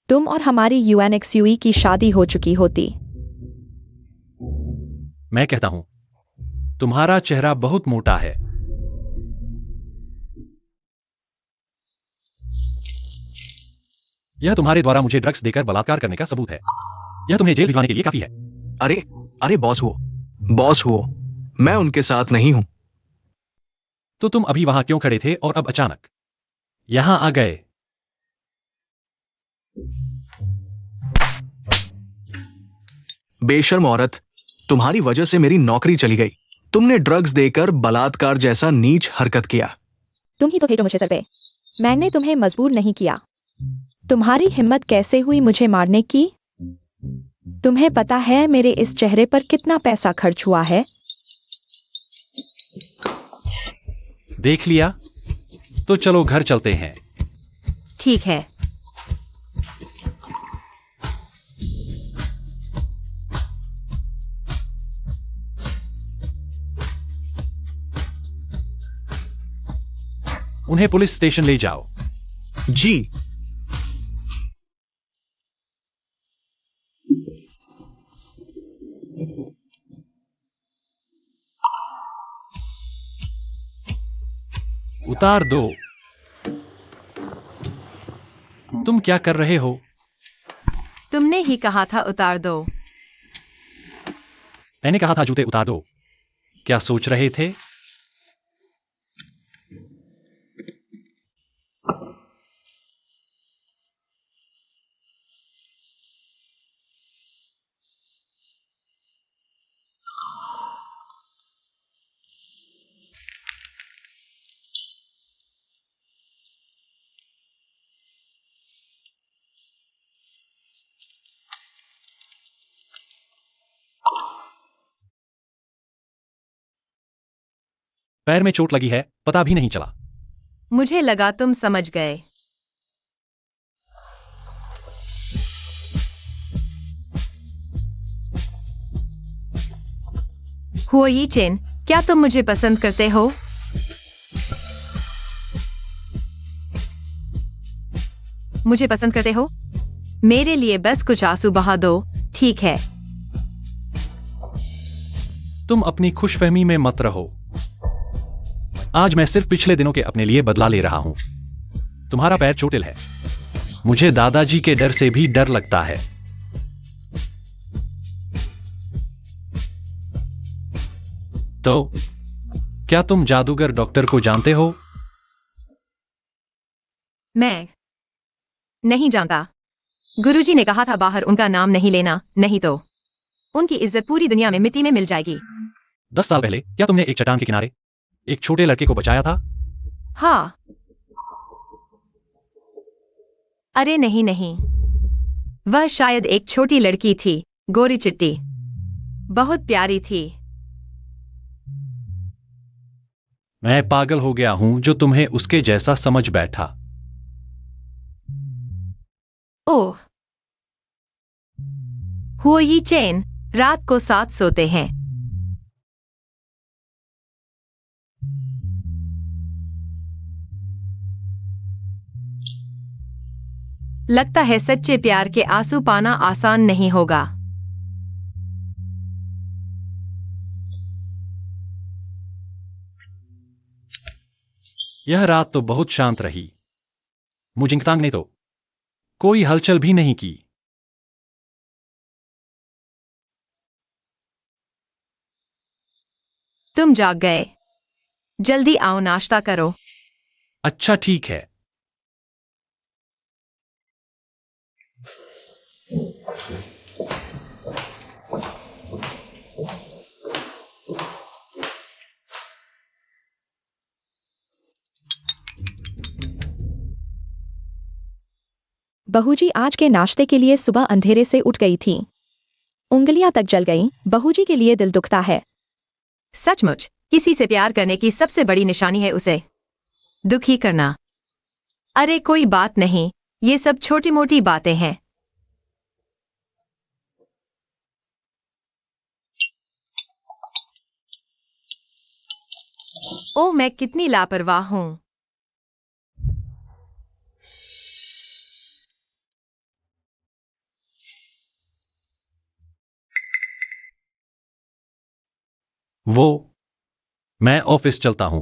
तुम और हमारी यूएनएक्सयूई की शादी हो चुकी होती। मैं कहता हूं, तुम्हारा चेहरा बहुत मोटा है। यह तुम्हारे द्वारा मुझे ड्रग्स देकर बलात्कार करने का सबूत है। यह तुम्हें जेल भिजवाने के लिए काफी है। अरे बॉस हो, मैं उनके साथ नहीं हूं। तो तुम अभी वहां क्यों खड़े थे और अब अचानक यहां आ गए? बेशर्म औरत, तुम्हारी वजह से मेरी नौकरी चली गई। तुमने ड्रग्स देकर बलात्कार जैसा नीच हरकत किया। तुम ही तो थे जो मुझे सर पे। मैंने तुम्हें मजबूर नहीं किया। तुम्हारी हिम्मत कैसे हुई मुझे मारने की? तुम्हें पता है मेरे इस चेहरे पर कितना पैसा खर्च हुआ है? देख लिया? तो चलो घर चलते हैं। ठीक है। उन्हें पुलिस स्टेशन ले जाओ। जी। उतार दो। तुम क्या कर रहे हो? तुमने ही कहा था उतार दो। मैंने कहा था जूते उतार दो। क्या सोच रहे थे? पैर में चोट लगी है, पता भी नहीं चला। मुझे लगा तुम समझ गए। हुओ यी चेन, क्या तुम मुझे पसंद करते हो? मुझे पसंद करते हो? मेरे लिए बस कुछ आंसू बहा दो, ठीक है? तुम अपनी खुशफहमी में मत रहो। आज मैं सिर्फ पिछले दिनों के अपने लिए बदला ले रहा हूं। तुम्हारा पैर चोटिल है। मुझे दादाजी के डर से भी डर लगता है। तो क्या तुम जादूगर डॉक्टर को जानते हो? मैं नहीं जानता। गुरुजी ने कहा था बाहर उनका नाम नहीं लेना, नहीं तो उनकी इज्जत पूरी दुनिया में मिट्टी में मिल जाएगी। 10 साल पहले क्या तुमने एक चट्टान के किनारे एक छोटे लड़के को बचाया था? हाँ। अरे नहीं नहीं, वह शायद एक छोटी लड़की थी, गोरी चिट्टी, बहुत प्यारी थी। मैं पागल हो गया हूं जो तुम्हें उसके जैसा समझ बैठा। ओह, हुओ यी चेन, रात को साथ सोते हैं। लगता है सच्चे प्यार के आंसू पाना आसान नहीं होगा। यह रात तो बहुत शांत रही। मुजिंगतांग ने तो कोई हलचल भी नहीं की। तुम जाग गए। जल्दी आओ, नाश्ता करो। अच्छा ठीक है। बहूजी आज के नाश्ते के लिए सुबह अंधेरे से उठ गई थी। उंगलियां तक जल गईं। बहूजी के लिए दिल दुखता है। सचमुच किसी से प्यार करने की सबसे बड़ी निशानी है उसे दुखी करना। अरे कोई बात नहीं, ये सब छोटी मोटी बातें हैं। ओ मैं कितनी लापरवाह हूं। वो मैं ऑफिस चलता हूं।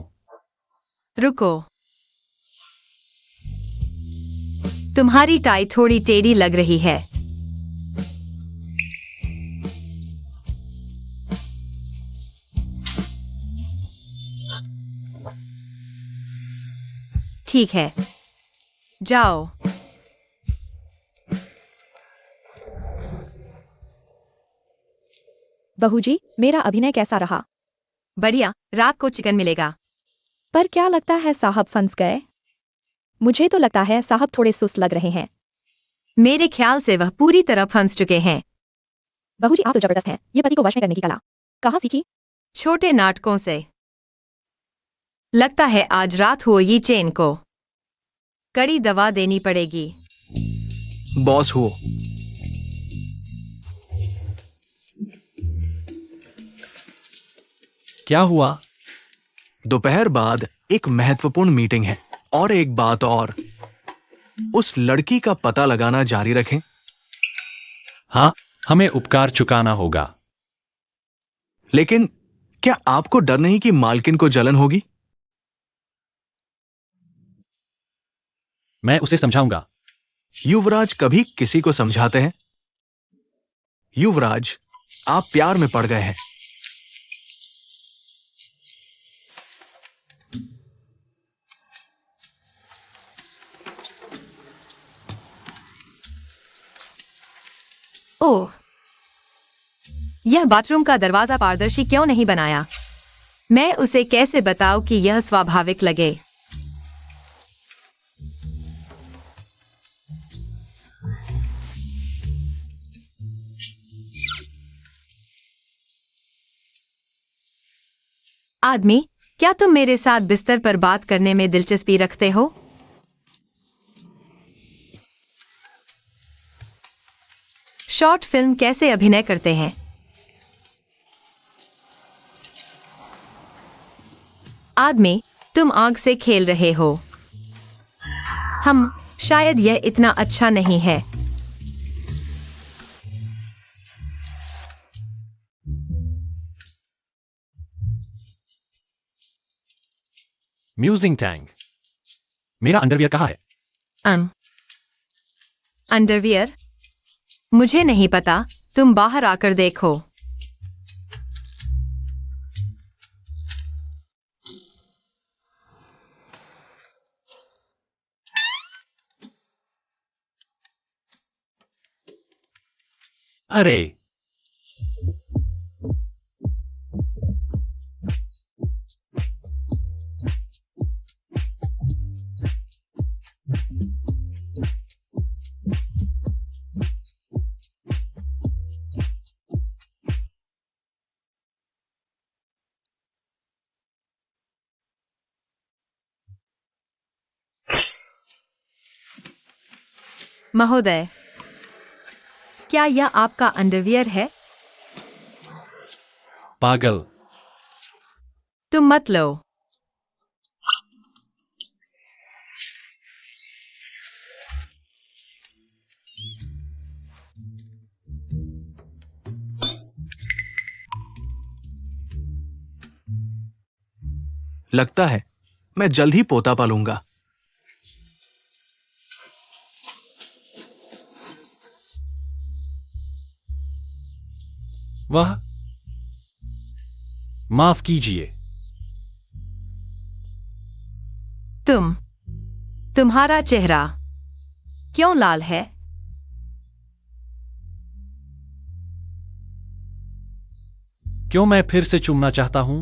रुको, तुम्हारी टाई थोड़ी टेढ़ी लग रही है। ठीक है, जाओ। बहूजी, मेरा अभिनय कैसा रहा? बढ़िया, रात को चिकन मिलेगा। पर क्या लगता है साहब फंस गए? मुझे तो लगता है साहब थोड़े सुस्त लग रहे हैं। मेरे ख्याल से वह पूरी तरह फंस चुके हैं। बहूजी आप तो जबरदस्त हैं। ये पति को वश में करने की कला कहाँ सीखी? छोटे नाटकों से। लगता है आज रात हुओ यी चेन को कड़ी दवा देनी पड़ेगी। बॉस हुओ, क्या हुआ? दोपहर बाद एक महत्वपूर्ण मीटिंग है। और एक बात और, उस लड़की का पता लगाना जारी रखें। हाँ, हमें उपकार चुकाना होगा। लेकिन क्या आपको डर नहीं कि मालकिन को जलन होगी? मैं उसे समझाऊंगा। युवराज कभी किसी को समझाते हैं? युवराज, आप प्यार में पड़ गए हैं। ओह, यह बाथरूम का दरवाजा पारदर्शी क्यों नहीं बनाया? मैं उसे कैसे बताऊं कि यह स्वाभाविक लगे? आदमी, क्या तुम मेरे साथ बिस्तर पर बात करने में दिलचस्पी रखते हो? शॉर्ट फिल्म कैसे अभिनय करते हैं? आदमी, तुम आग से खेल रहे हो। शायद यह इतना अच्छा नहीं है। म्यूजिंग टैंग, मेरा अंडरवियर कहाँ है? अंडरवियर? मुझे नहीं पता, तुम बाहर आकर देखो। अरे, महोदय, क्या यह आपका अंडरवियर है? पागल। तुम मत लो। लगता है मैं जल्द ही पोता पालूंगा। वह, माफ कीजिए। तुम्हारा चेहरा क्यों लाल है? क्यों मैं फिर से चूमना चाहता हूं?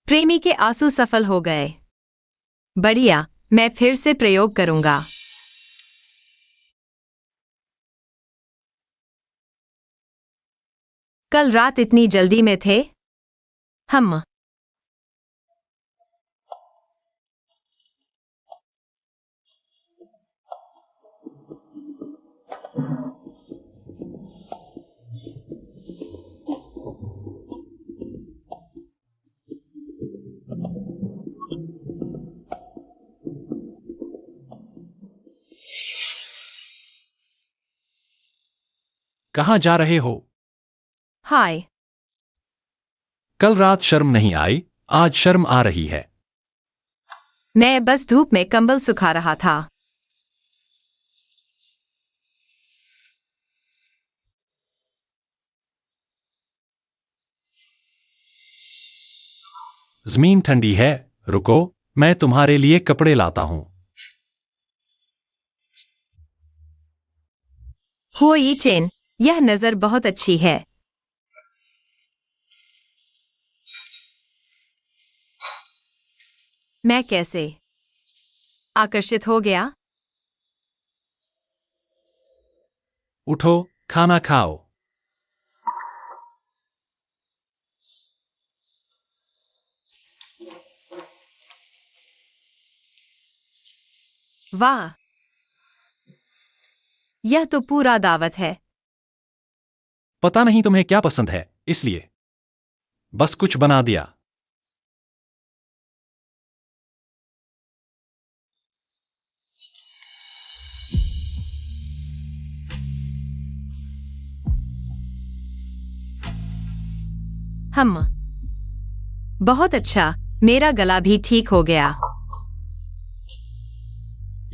प्रेमी के आंसू सफल हो गए। बढ़िया, मैं फिर से प्रयोग करूंगा। कल रात इतनी जल्दी में थे हम। कहां जा रहे हो? हाय। कल रात शर्म नहीं आई, आज शर्म आ रही है। मैं बस धूप में कंबल सुखा रहा था। जमीन ठंडी है, रुको, मैं तुम्हारे लिए कपड़े लाता हूं। हुई चेन, यह नजर बहुत अच्छी है। मैं कैसे आकर्षित हो गया? उठो, खाना खाओ। वाह, यह तो पूरा दावत है। पता नहीं तुम्हें क्या पसंद है, इसलिए बस कुछ बना दिया। हम बहुत अच्छा, मेरा गला भी ठीक हो गया।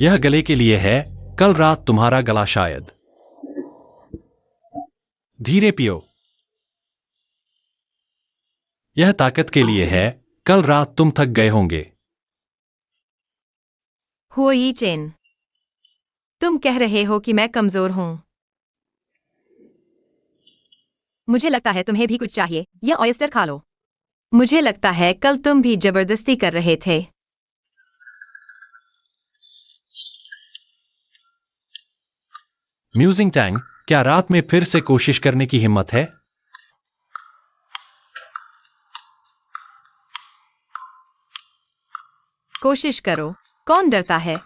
यह गले के लिए है, कल रात तुम्हारा गला शायद। धीरे पियो। यह ताकत के लिए है, कल रात तुम थक गए होंगे। हुई चेन, तुम कह रहे हो कि मैं कमजोर हूं। मुझे लगता है तुम्हें भी कुछ चाहिए, यह ऑयस्टर खा लो। मुझे लगता है कल तुम भी जबरदस्ती कर रहे थे। म्यूजिंग टैंग, क्या रात में फिर से कोशिश करने की हिम्मत है? कोशिश करो। कौन डरता है?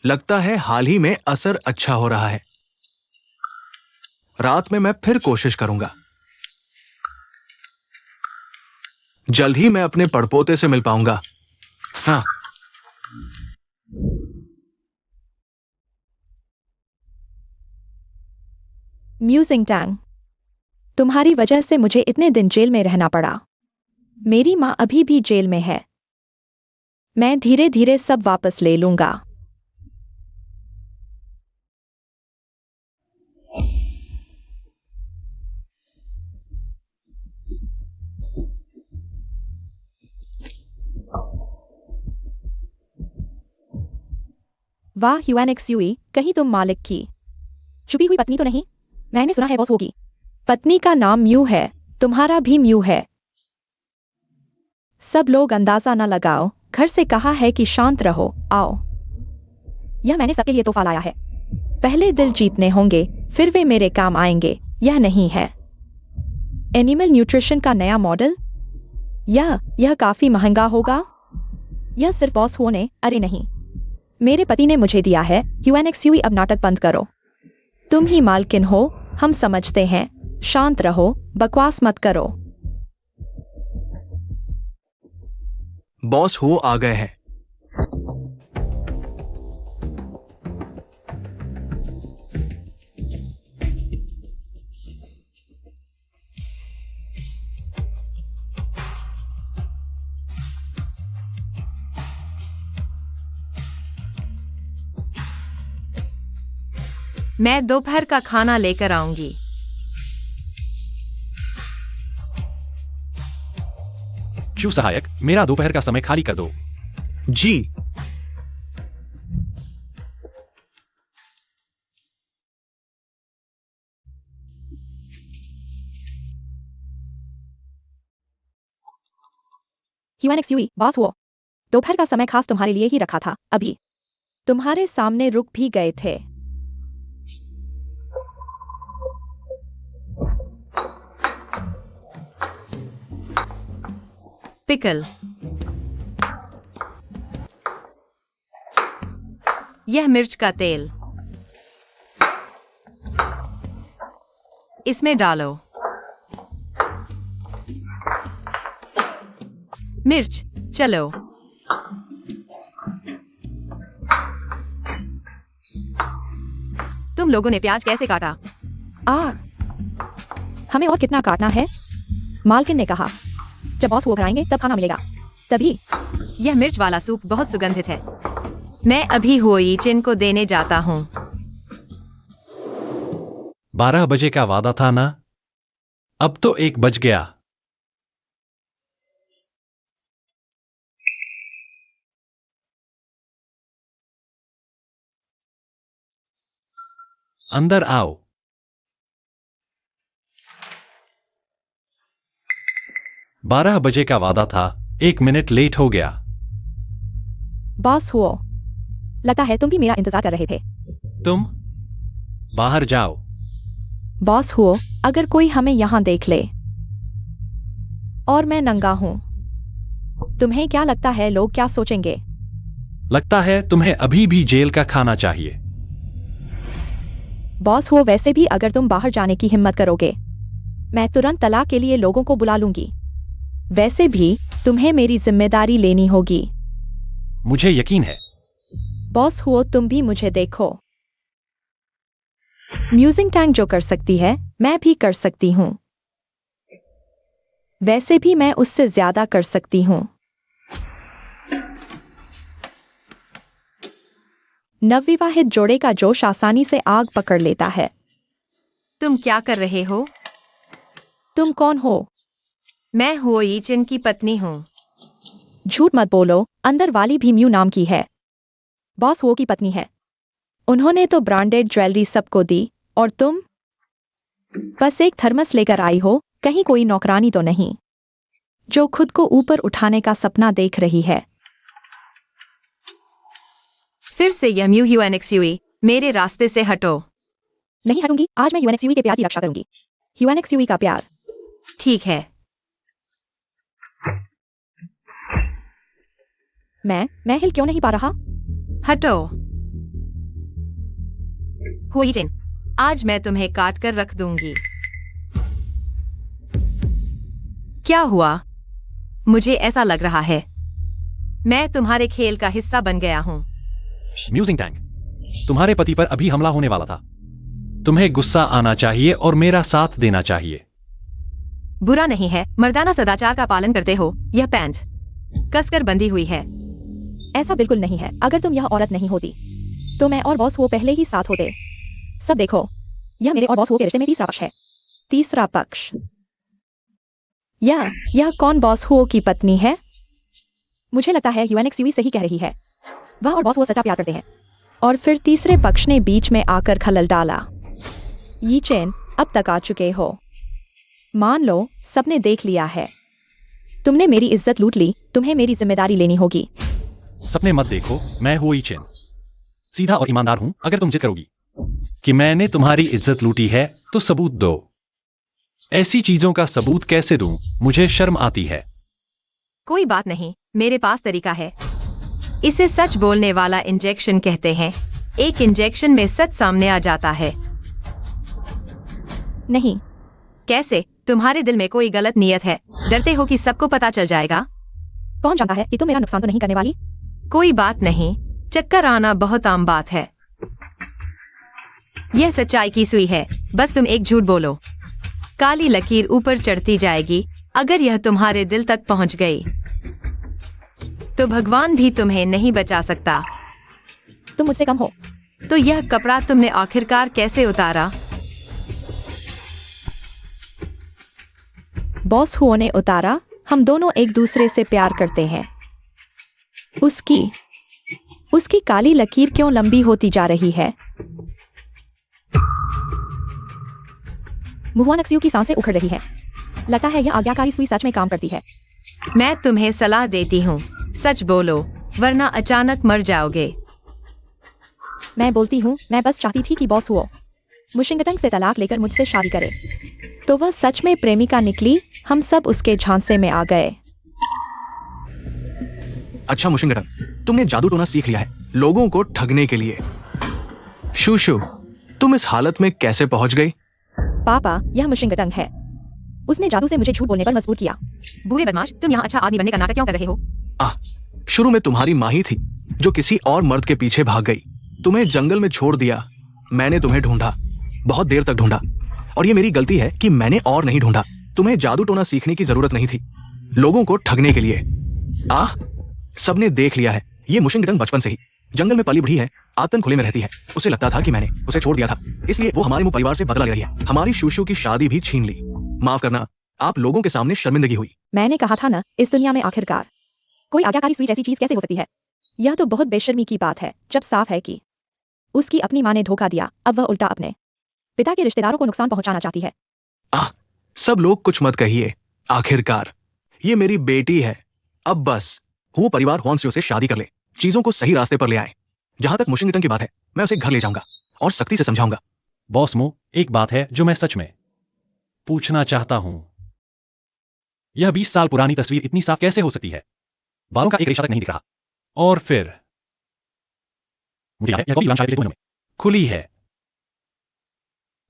लगता है हाल ही में असर अच्छा हो रहा है। रात में मैं फिर कोशिश करूंगा। जल्द ही मैं अपने पड़पोते से मिल पाऊंगा। हाँ। म्यूजिंग टैंग, तुम्हारी वजह से मुझे इतने दिन जेल में रहना पड़ा। मेरी माँ अभी भी जेल में है। मैं धीरे धीरे सब वापस ले लूंगा। वाह यूएनएक्सयूई, कहीं तुम मालिक की छुपी हुई पत्नी तो नहीं? मैंने सुना है बॉस होगी। पत्नी का नाम म्यू है, तुम्हारा भी म्यू है। सब लोग अंदाजा न लगाओ, घर से कहा है कि शांत रहो। आओ, यह मैंने सबके लिए तोहफा लाया है। पहले दिल जीतने होंगे, फिर वे मेरे काम आएंगे। यह नहीं है एनिमल न्यूट्रिशन का नया मॉडल। यह काफी महंगा होगा। यह सिर्फ बॉस होने, अरे नहीं, मेरे पति ने मुझे दिया है। यूएनएक्सयूई, अब नाटक बंद करो। तुम ही मालकिन हो, हम समझते हैं। शांत रहो, बकवास मत करो। बॉस हो आ गए हैं। मैं दोपहर का खाना लेकर आऊंगी। क्यों सहायक, मेरा दोपहर का समय खाली कर दो। जी। यूएनएक्सयूई, बॉस हुआ। दोपहर का समय खास तुम्हारे लिए ही रखा था। अभी तुम्हारे सामने रुक भी गए थे। पिकल, यह मिर्च का तेल, इसमें डालो। मिर्च, चलो। तुम लोगों ने प्याज कैसे काटा? हमें और कितना काटना है? मालकिन ने कहा जब बॉस वो कराएंगे तब खाना मिलेगा। तभी यह मिर्च वाला सूप बहुत सुगंधित है। मैं अभी हुई चिन को देने जाता हूँ। 12 बजे का वादा था ना? अब तो 1 बज गया। अंदर आओ। 12 बजे का वादा था, 1 मिनट लेट हो गया। बॉस हुआ, लगता है तुम भी मेरा इंतजार कर रहे थे। तुम बाहर जाओ। बॉस हुआ, अगर कोई हमें यहां देख ले और मैं नंगा हूं, तुम्हें क्या लगता है लोग क्या सोचेंगे? लगता है तुम्हें अभी भी जेल का खाना चाहिए। बॉस हुआ, वैसे भी अगर तुम बाहर जाने की हिम्मत करोगे, मैं तुरंत तलाक के लिए लोगों को बुला लूंगी। वैसे भी तुम्हें मेरी जिम्मेदारी लेनी होगी। मुझे यकीन है। बॉस हुआ, तुम भी मुझे देखो। म्यूजिंग टैंक जो कर सकती है, मैं भी कर सकती हूं। वैसे भी मैं उससे ज्यादा कर सकती हूं। नवविवाहित जोड़े का जोश आसानी से आग पकड़ लेता है। तुम क्या कर रहे हो? तुम कौन हो? मैं हुई चिन की पत्नी हूँ। झूठ मत बोलो, अंदर वाली भी म्यू नाम की है। बॉस वो की पत्नी है। उन्होंने तो ब्रांडेड ज्वेलरी सबको दी, और तुम बस एक थर्मस लेकर आई हो। कहीं कोई नौकरानी तो नहीं जो खुद को ऊपर उठाने का सपना देख रही है? फिर से यह यूएनएक्सयूई, मेरे रास्ते से हटो। नहीं हटूंगी। आज मैं यूएनएक्सयूवी के प्यार की रक्षा करूंगी। यूएनएक्सयूवी का प्यार। ठीक है। मैं हिल क्यों नहीं पा रहा? हटो। हुई जिन, आज मैं तुम्हें काट कर रख दूंगी। क्या हुआ? मुझे ऐसा लग रहा है मैं तुम्हारे खेल का हिस्सा बन गया हूं। म्यूजिंग टैंक, तुम्हारे पति पर अभी हमला होने वाला था। तुम्हें गुस्सा आना चाहिए और मेरा साथ देना चाहिए। बुरा नहीं है, मर्दाना सदाचार का पालन करते हो। यह पैंट कसकर बंधी हुई है। ऐसा बिल्कुल नहीं है। अगर तुम यह औरत नहीं होती तो मैं और बॉस वो पहले ही साथ होते। सब देखो, यह मेरे और बॉस वो के रिश्ते में तीसरा पक्ष है। तीसरा पक्ष। यह कौन बॉस हो की पत्नी है? मुझे लगता है यूएनएक्सयूवी सही कह रही है। वह और बॉस वो सच्चा प्यार करते हैं। और फिर तीसरे पक्ष ने बीच में आकर खलल डाला। ये चैन अब तक आ चुके हो। मान लो सबने देख लिया है। तुमने मेरी इज्जत लूट ली। तुम्हें मेरी जिम्मेदारी लेनी होगी। सपने मत देखो, मैं हुई चेन सीधा और ईमानदार हूं। अगर तुम जिद करोगी कि मैंने तुम्हारी इज्जत लूटी है तो सबूत दो। ऐसी चीजों का सबूत कैसे दूं? मुझे शर्म आती है। कोई बात नहीं, मेरे पास तरीका है। इसे सच बोलने वाला इंजेक्शन कहते हैं। एक इंजेक्शन में सच सामने आ जाता है। नहीं। कैसे? तुम्हारे दिल में कोई गलत नियत है। डरते हो कि सबको पता चल जाएगा। कौन जानता है कि तुम मेरा नुकसान तो नहीं करने वाली? कोई बात नहीं, चक्कर आना बहुत आम बात है। यह सच्चाई की सुई है। बस तुम एक झूठ बोलो, काली लकीर ऊपर चढ़ती जाएगी। अगर यह तुम्हारे दिल तक पहुंच गई तो भगवान भी तुम्हें नहीं बचा सकता। तुम मुझसे कम हो। तो यह कपड़ा तुमने आखिरकार कैसे उतारा? बॉस हुओ ने उतारा। हम दोनों एक दूसरे से प्यार करते हैं। उसकी काली लकीर क्यों लंबी होती जा रही है? मुहुआनक्सियो की सांसें उखड़ रही है। लगता है यह आज्ञाकारी सुई सच में काम करती है। मैं तुम्हें सलाह देती हूँ, सच बोलो वरना अचानक मर जाओगे। मैं बोलती हूँ, मैं बस चाहती थी कि बॉस हुओ मुशिंगटंग से तलाक लेकर मुझसे शादी करे। तो वह सच में प्रेमिका निकली। हम सब उसके झांसे में आ गए। अच्छा मुशिंगटन, तुमने जादू टोना सीख लिया है लोगों को ठगने के लिए। शूशु, तुम इस हालत में कैसे पहुंच गई? पापा, यह मुशिंगटंग है। उसने जादू से मुझे झूठ बोलने पर मजबूर किया। बुरे बदमाश, तुम यहाँ अच्छा आदमी बनने का नाटक क्यों कर रहे हो? शुरू में तुम्हारी माँ ही थी जो किसी और मर्द के पीछे भाग गई। तुम्हें जंगल में छोड़ दिया। मैंने तुम्हें ढूंढा, बहुत देर तक ढूंढा। और ये मेरी गलती है कि मैंने और नहीं ढूंढा। तुम्हें जादू टोना सीखने की जरूरत नहीं थी लोगों को ठगने के लिए। सबने देख लिया है। ये मुशिंगटंग बचपन से ही जंगल में पली बढ़ी है। आतन खुले में रहती है। उसे लगता था कि मैंने उसे छोड़ दिया था, इसलिए वो हमारे मुंह परिवार से बदला ले रही है। हमारी शूशु की शादी भी छीन ली। माफ करना, आप लोगों के सामने शर्मिंदगी हुई। मैंने कहा था ना, इस दुनिया में आखिरकार कोई आज्ञाकारी सुई जैसी चीज कैसे हो सकती है? यह तो बहुत बेशर्मी की बात है जब साफ है कि उसकी अपनी माँ ने धोखा दिया। अब वह उल्टा अपने पिता के रिश्तेदारों को नुकसान पहुंचाना चाहती है। सब लोग कुछ मत कहिए। आखिरकार ये मेरी बेटी है। अब बस वो परिवार हुआंगसियो से शादी कर ले, चीजों को सही रास्ते पर ले आए। जहां तक मुशिंगटंग की बात है, मैं उसे घर ले जाऊंगा और सख्ती से समझाऊंगा। बॉस मो, एक बात है जो मैं सच में पूछना चाहता हूं। यह 20 साल पुरानी तस्वीर इतनी साफ कैसे हो सकती है? बालों का एक रेशा तक नहीं दिख रहा। और फिर मुझे याद है, यह कॉपी दुकान शायद पिछले 2 महीनों में खुली है।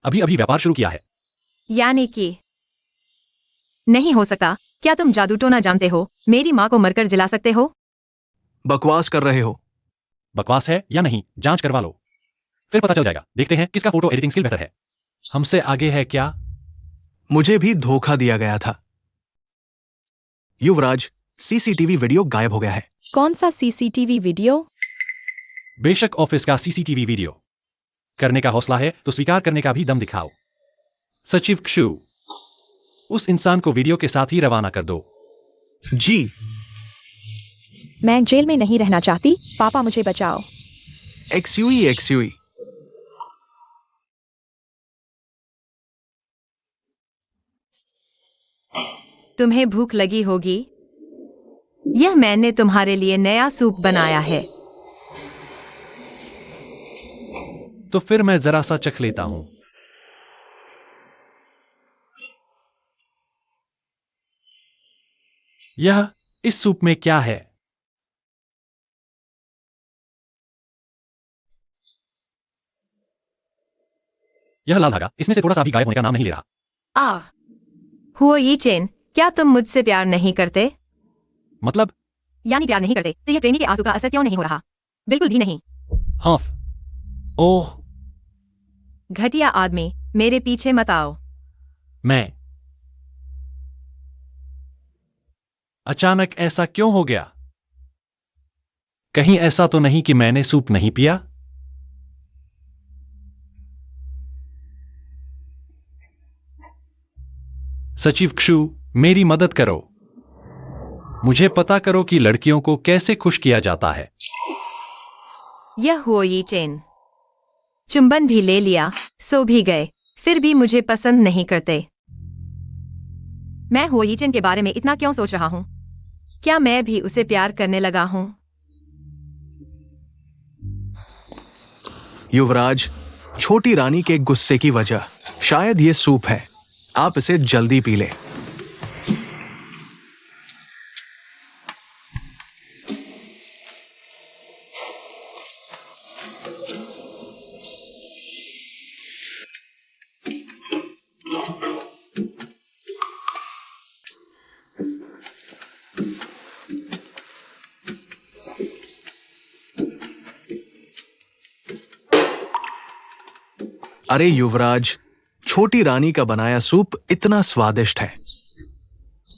अभी व्यापार शुरू किया है। यानी कि नहीं हो सकता। क्या तुम जादू टोना जानते हो? मेरी माँ को मरकर जिला सकते हो? बकवास कर रहे हो। बकवास है या नहीं, जांच करवा लो, फिर पता चल जाएगा। देखते हैं किसका फोटो एडिटिंग स्किल बेहतर है। हमसे आगे है क्या? मुझे भी धोखा दिया गया था। युवराज, सीसीटीवी वीडियो गायब हो गया है। कौन सा सीसीटीवी वीडियो? बेशक ऑफिस का सीसीटीवी वीडियो। करने का हौसला है तो स्वीकार करने का भी दम दिखाओ। सचिव क्षु, उस इंसान को वीडियो के साथ ही रवाना कर दो। जी। मैं जेल में नहीं रहना चाहती। पापा मुझे बचाओ। एक्सयूई। तुम्हें भूख लगी होगी। यह मैंने तुम्हारे लिए नया सूप बनाया है। तो फिर मैं जरा सा चख लेता हूं। यह इस सूप में क्या है? यह लाल धागा इसमें से थोड़ा सा भी गायब होने का नाम नहीं ले रहा। आ हुओ ये चेन, क्या तुम मुझसे प्यार नहीं करते? मतलब? यानी प्यार नहीं करते तो यह प्रेमी के आंसू का असर क्यों नहीं हो रहा? बिल्कुल भी नहीं। हॉफ। ओह, घटिया आदमी, मेरे पीछे मत आओ। मैं। अचानक ऐसा क्यों हो गया? कहीं ऐसा तो नहीं कि मैंने सूप नहीं पिया? सचिव क्षु, मेरी मदद करो। मुझे पता करो कि लड़कियों को कैसे खुश किया जाता है। यह हुओ ये चेन। चुंबन भी ले लिया, सो भी गए, फिर भी मुझे पसंद नहीं करते। मैं हुओ ये चेन के बारे में इतना क्यों सोच रहा हूं? क्या मैं भी उसे प्यार करने लगा हूं? युवराज, छोटी रानी के गुस्से की वजह शायद ये सूप है। आप इसे जल्दी पी ले। अरे युवराज, छोटी रानी का बनाया सूप इतना स्वादिष्ट है,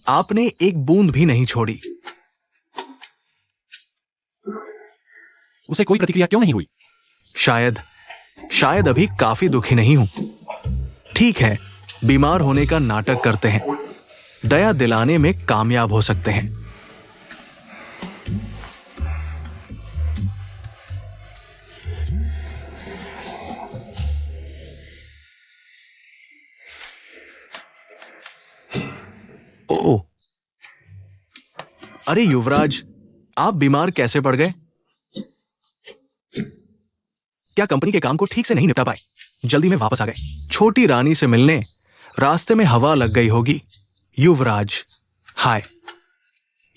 आपने एक बूंद भी नहीं छोड़ी। उसे कोई प्रतिक्रिया क्यों नहीं हुई? शायद अभी काफी दुखी नहीं हूं। ठीक है, बीमार होने का नाटक करते हैं, दया दिलाने में कामयाब हो सकते हैं। ओ, अरे युवराज, आप बीमार कैसे पड़ गए? क्या कंपनी के काम को ठीक से नहीं निपटा पाए? जल्दी में वापस आ गए। छोटी रानी से मिलने रास्ते में हवा लग गई होगी। युवराज, हाय।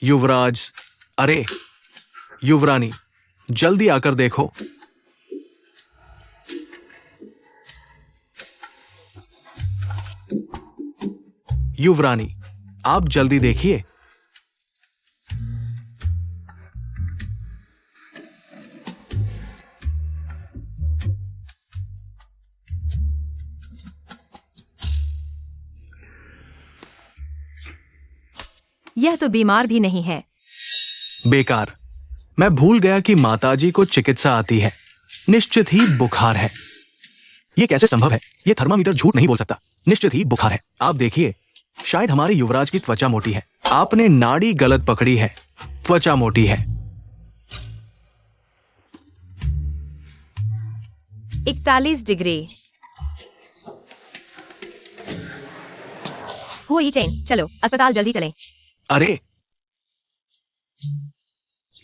युवराज, अरे युवरानी, जल्दी आकर देखो। युवरानी, आप जल्दी देखिए। यह तो बीमार भी नहीं है। बेकार, मैं भूल गया कि माताजी को चिकित्सा आती है। निश्चित ही बुखार है। यह कैसे संभव है? यह थर्मामीटर झूठ नहीं बोल सकता। निश्चित ही बुखार है। आप देखिए, शायद हमारे युवराज की त्वचा मोटी है। आपने नाड़ी गलत पकड़ी है। त्वचा मोटी है। 41 डिग्री। हुओ ये चेन, चलो अस्पताल जल्दी चलें। अरे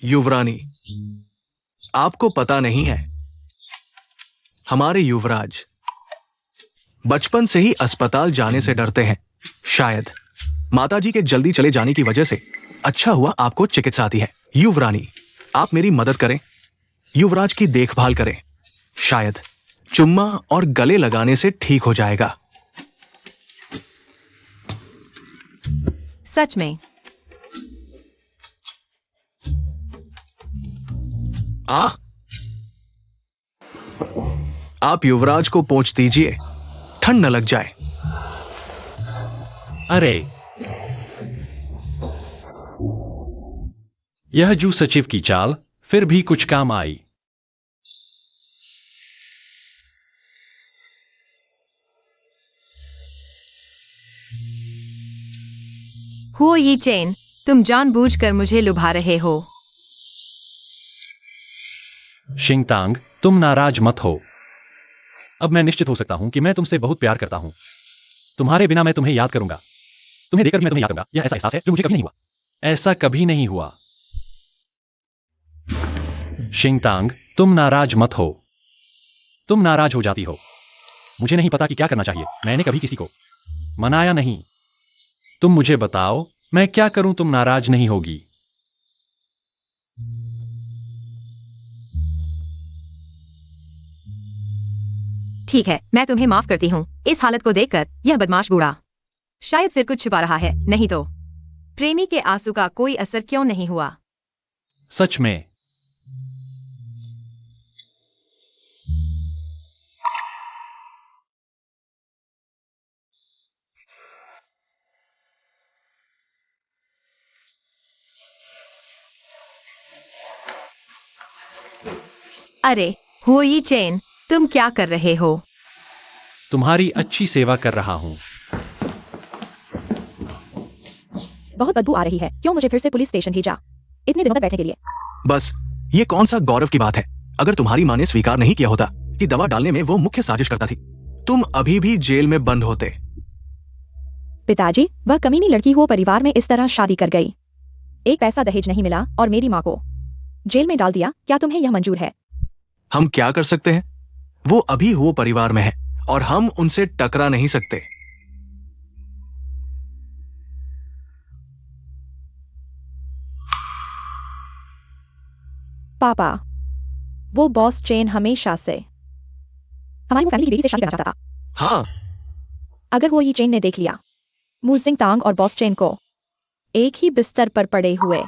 युवरानी, आपको पता नहीं है, हमारे युवराज बचपन से ही अस्पताल जाने से डरते हैं। शायद माताजी के जल्दी चले जाने की वजह से अच्छा हुआ आपको चिकित्सा आती है। युवरानी, आप मेरी मदद करें, युवराज की देखभाल करें। शायद चुम्मा और गले लगाने से ठीक हो जाएगा। सच में? आप युवराज को पोंछ दीजिए, ठंड न लग जाए। अरे, यह जू सचिव की चाल फिर भी कुछ काम आई। हुओ ये चेन, तुम जानबूझकर मुझे लुभा रहे हो। शिंगतांग, तुम नाराज मत हो। अब मैं निश्चित हो सकता हूं कि मैं तुमसे बहुत प्यार करता हूं। तुम्हारे बिना मैं तुम्हें याद करूंगा। तुम्हें देखकर भी मैं तुम्हें याद करूंगा। यह ऐसा एहसास है जो मुझे कभी नहीं हुआ। ऐसा कभी नहीं हुआ। शिंगतांग, तुम नाराज मत हो। तुम नाराज हो जाती हो। मुझे नहीं पता कि क्या करना चाहिए। मैंने कभी किसी को मनाया नहीं। तुम मुझे बताओ मैं क्या करूं, तुम नाराज नहीं होगी? ठीक है, मैं तुम्हें माफ करती हूँ। इस हालत को देखकर यह बदमाश बूढ़ा शायद फिर कुछ छुपा रहा है, नहीं तो प्रेमी के आंसू का कोई असर क्यों नहीं हुआ? सच में? अरे हो ये चैन, तुम क्या कर रहे हो? तुम्हारी अच्छी सेवा कर रहा हूं। बहुत बदबू आ रही है, क्यों मुझे फिर से पुलिस स्टेशन भेजा इतने दिनों तक बैठने के लिए? बस ये कौन सा गौरव की बात है? अगर तुम्हारी माँ ने स्वीकार नहीं किया होता कि दवा डालने में वो मुख्य साजिश करता थी, तुम अभी भी जेल में बंद होते। पिताजी, वह कमीनी लड़की वो परिवार में इस तरह शादी कर गई, एक पैसा दहेज नहीं मिला और मेरी माँ को जेल में डाल दिया। क्या तुम्हें यह मंजूर है? हम क्या कर सकते हैं? वो अभी वो परिवार में है और हम उनसे टकरा नहीं सकते। पापा, वो बॉस चेन हमेशा से हमारी वो फैमिली की बेटी से शादी करना चाहता था। हाँ, अगर वो ये चेन ने देख लिया मू सिंह तांग और बॉस चेन को एक ही बिस्तर पर पड़े हुए।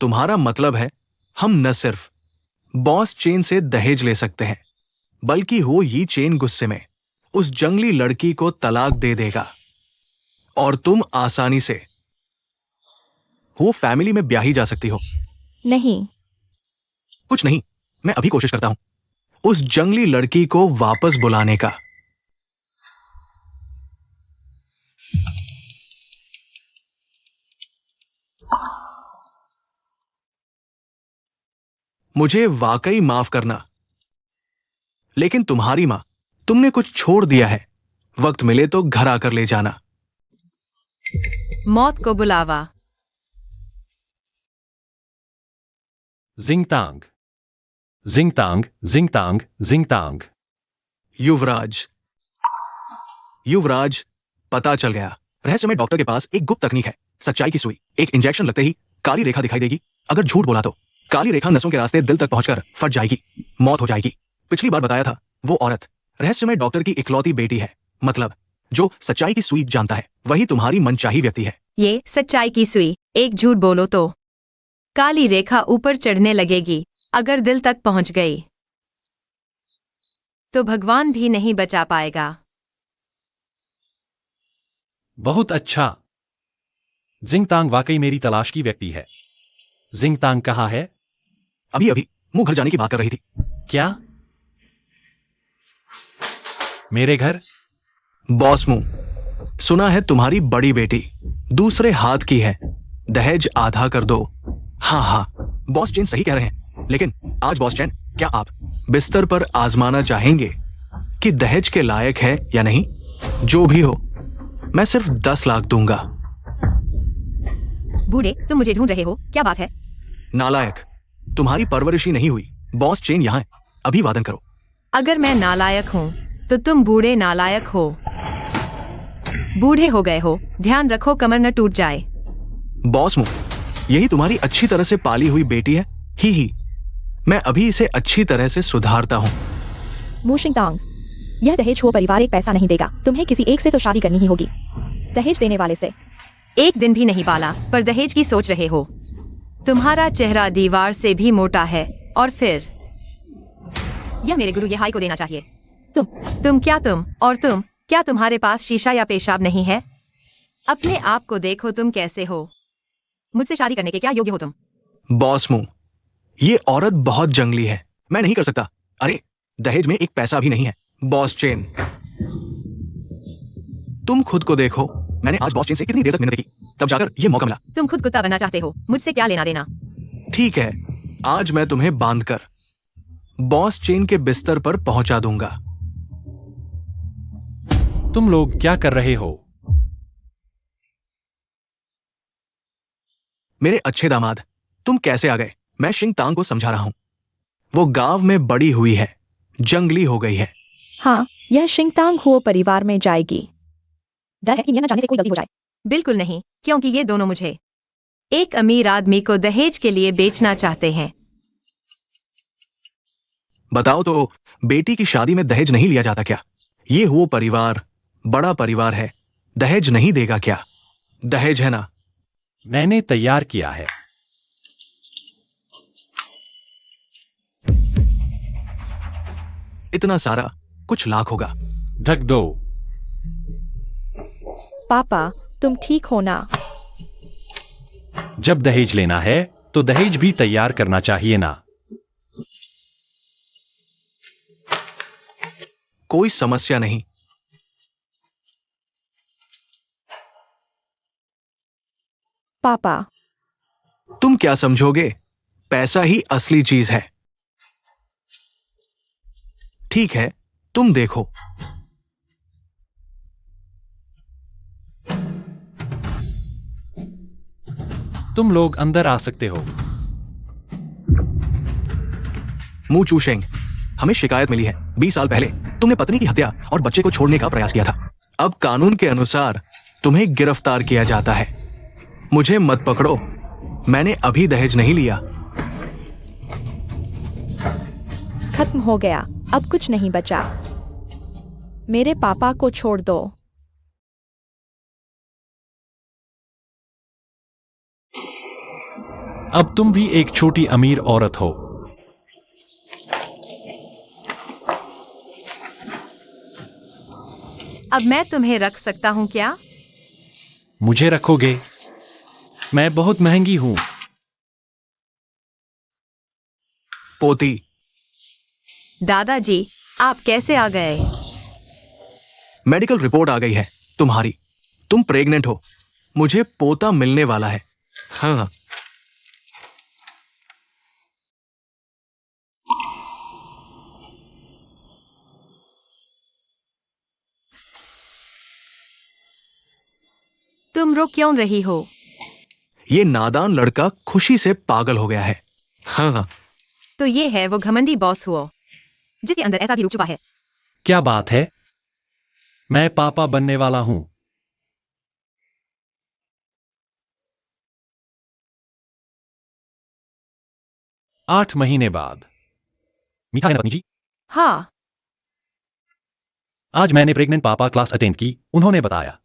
तुम्हारा मतलब है हम न सिर्फ बॉस चेन से दहेज ले सकते हैं, बल्कि वो ये चेन गुस्से में उस जंगली लड़की को तलाक दे देगा और तुम आसानी से वो फैमिली में ब्याही जा सकती हो। नहीं, कुछ नहीं, मैं अभी कोशिश करता हूं उस जंगली लड़की को वापस बुलाने का। मुझे वाकई माफ करना, लेकिन तुम्हारी मां, तुमने कुछ छोड़ दिया है। वक्त मिले तो घर आकर ले जाना। मौत को बुलावा। जिंगतांग, जिंगतांग, जिंगतांग, जिंगतांग। युवराज, युवराज, पता चल गया। रहस्यमय डॉक्टर के पास एक गुप्त तकनीक है। सच्चाई की सुई, एक इंजेक्शन लगते ही काली रेखा दिखाई देगी। अगर झूठ बोला तो काली रेखा नसों के रास्ते दिल तक पहुंचकर फट जाएगी, मौत हो जाएगी। पिछली बार बताया था, वो औरत रहस्यमय डॉक्टर की इकलौती बेटी है। मतलब जो सच्चाई की सुई जानता है, वही तुम्हारी मनचाही व्यक्ति है। ये सच्चाई की सुई, एक झूठ बोलो तो काली रेखा ऊपर चढ़ने लगेगी। अगर दिल तक पहुंच गई तो भगवान भी नहीं बचा पाएगा। बहुत अच्छा। जिंगतांग वाकई मेरी तलाश की व्यक्ति है। जिंगतांग कहाँ है? अभी अभी मुंह घर जाने की बात कर रही थी। क्या? मेरे घर? बॉस मुंह, सुना है तुम्हारी बड़ी बेटी दूसरे हाथ की है, दहेज आधा कर दो। हाँ हाँ, बॉस चैन सही कह रहे हैं। लेकिन आज बॉस चैन, क्या आप बिस्तर पर आजमाना चाहेंगे कि दहेज के लायक है या नहीं? जो भी हो, मैं सिर्फ 10 लाख दूंगा। बूढ़े, तुम मुझे ढूंढ रहे हो, क्या बात है? नालायक, तुम्हारी परवरिश ही नहीं हुई। बॉस चेन यहाँ है, अभी वादन करो। अगर मैं नालायक हूं तो तुम बूढ़े नालायक हो। बूढ़े हो गए हो, ध्यान रखो कमर न टूट जाए। बॉस मुंह, यही तुम्हारी अच्छी तरह से पाली हुई बेटी है। ही मैं अभी इसे अच्छी तरह से सुधारता हूँ। मू सिंह तांग, यह दहेज हो परिवार एक पैसा नहीं देगा। तुम्हें किसी एक से तो शादी करनी ही होगी, दहेज देने वाले से। एक दिन भी नहीं पाला पर दहेज की सोच रहे हो। तुम्हारा चेहरा दीवार से भी मोटा है। और फिर यह मेरे गुरु यहाई को देना चाहिए। तुम क्या तुम्हारे पास शीशा या पेशाब नहीं है? अपने आप को देखो, तुम कैसे हो? मुझसे शादी करने के क्या योग्य हो तुम? बॉस मुंह, ये औरत बहुत जंगली है, मैं नहीं कर सकता। अरे, दहेज में एक पैसा भी नहीं है। बॉस चेन, तुम खुद को देखो। मैंने आज बॉस चेन से कितनी देर तक मिन्नत की, तब जाकर ये मौका मिला। तुम खुद कुत्ता बनना चाहते हो, मुझसे क्या लेना देना? ठीक है, आज मैं तुम्हें बांधकर बॉस चेन के बिस्तर पर पहुंचा दूंगा। तुम लोग क्या कर रहे हो? मेरे अच्छे दामाद, तुम कैसे आ गए? मैं शिंग तांग को समझा रहा हूं। वो गांव में बड़ी हुई है, जंगली हो गई है। हाँ, यह सिंह तांग हो परिवार में जाएगी। डर है कि यह न जाने से कोई गलती हो जाए। बिल्कुल नहीं, क्योंकि ये दोनों मुझे एक अमीर आदमी को दहेज के लिए बेचना चाहते हैं। बताओ तो, बेटी की शादी में दहेज नहीं लिया जाता क्या? ये वो परिवार बड़ा परिवार है, दहेज नहीं देगा क्या? दहेज है ना? मैंने तैयार किया है। इतना सारा, कुछ लाख होगा। ढक दो। पापा, तुम ठीक हो ना? जब दहेज लेना है तो दहेज भी तैयार करना चाहिए ना। कोई समस्या नहीं। पापा, तुम क्या समझोगे? पैसा ही असली चीज है। ठीक है, तुम देखो। तुम लोग अंदर आ सकते हो। मू चूशेंग, हमें शिकायत मिली है। 20 साल पहले तुमने पत्नी की हत्या और बच्चे को छोड़ने का प्रयास किया था। अब कानून के अनुसार तुम्हें गिरफ्तार किया जाता है। मुझे मत पकड़ो, मैंने अभी दहेज नहीं लिया। खत्म हो गया, अब कुछ नहीं बचा। मेरे पापा को छोड़ दो। अब तुम भी एक छोटी अमीर औरत हो। अब मैं तुम्हें रख सकता हूं क्या? मुझे रखोगे? मैं बहुत महंगी हूं। पोती, दादाजी, आप कैसे आ गए? मेडिकल रिपोर्ट आ गई है तुम्हारी। तुम प्रेग्नेंट हो। मुझे पोता मिलने वाला है। हाँ। तुम रो क्यों रही हो? ये नादान लड़का खुशी से पागल हो गया है। हाँ। तो ये है वो घमंडी बॉस हुआ जिसके अंदर ऐसा भी रुक चुका है। क्या बात है? मैं पापा बनने वाला हूं। 8 महीने बाद। मीठा है ना पत्नी जी? हाँ, आज मैंने प्रेग्नेंट पापा क्लास अटेंड की। उन्होंने बताया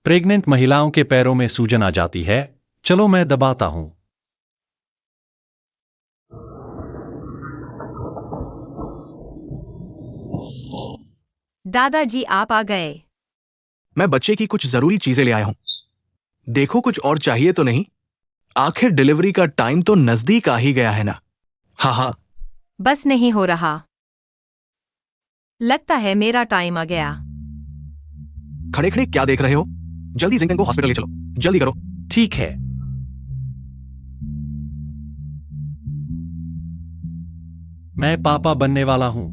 प्रेग्नेंट महिलाओं के पैरों में सूजन आ जाती है। चलो मैं दबाता हूं। दादाजी आप आ गए। मैं बच्चे की कुछ जरूरी चीजें ले आया हूं। देखो, कुछ और चाहिए तो नहीं? आखिर डिलीवरी का टाइम तो नजदीक आ ही गया है ना। हाँ हाँ। बस नहीं हो रहा। लगता है मेरा टाइम आ गया। खड़े खड़े क्या देख रहे हो? जल्दी जिंकन को हॉस्पिटल ले चलो, जल्दी करो। ठीक है। मैं पापा बनने वाला हूं।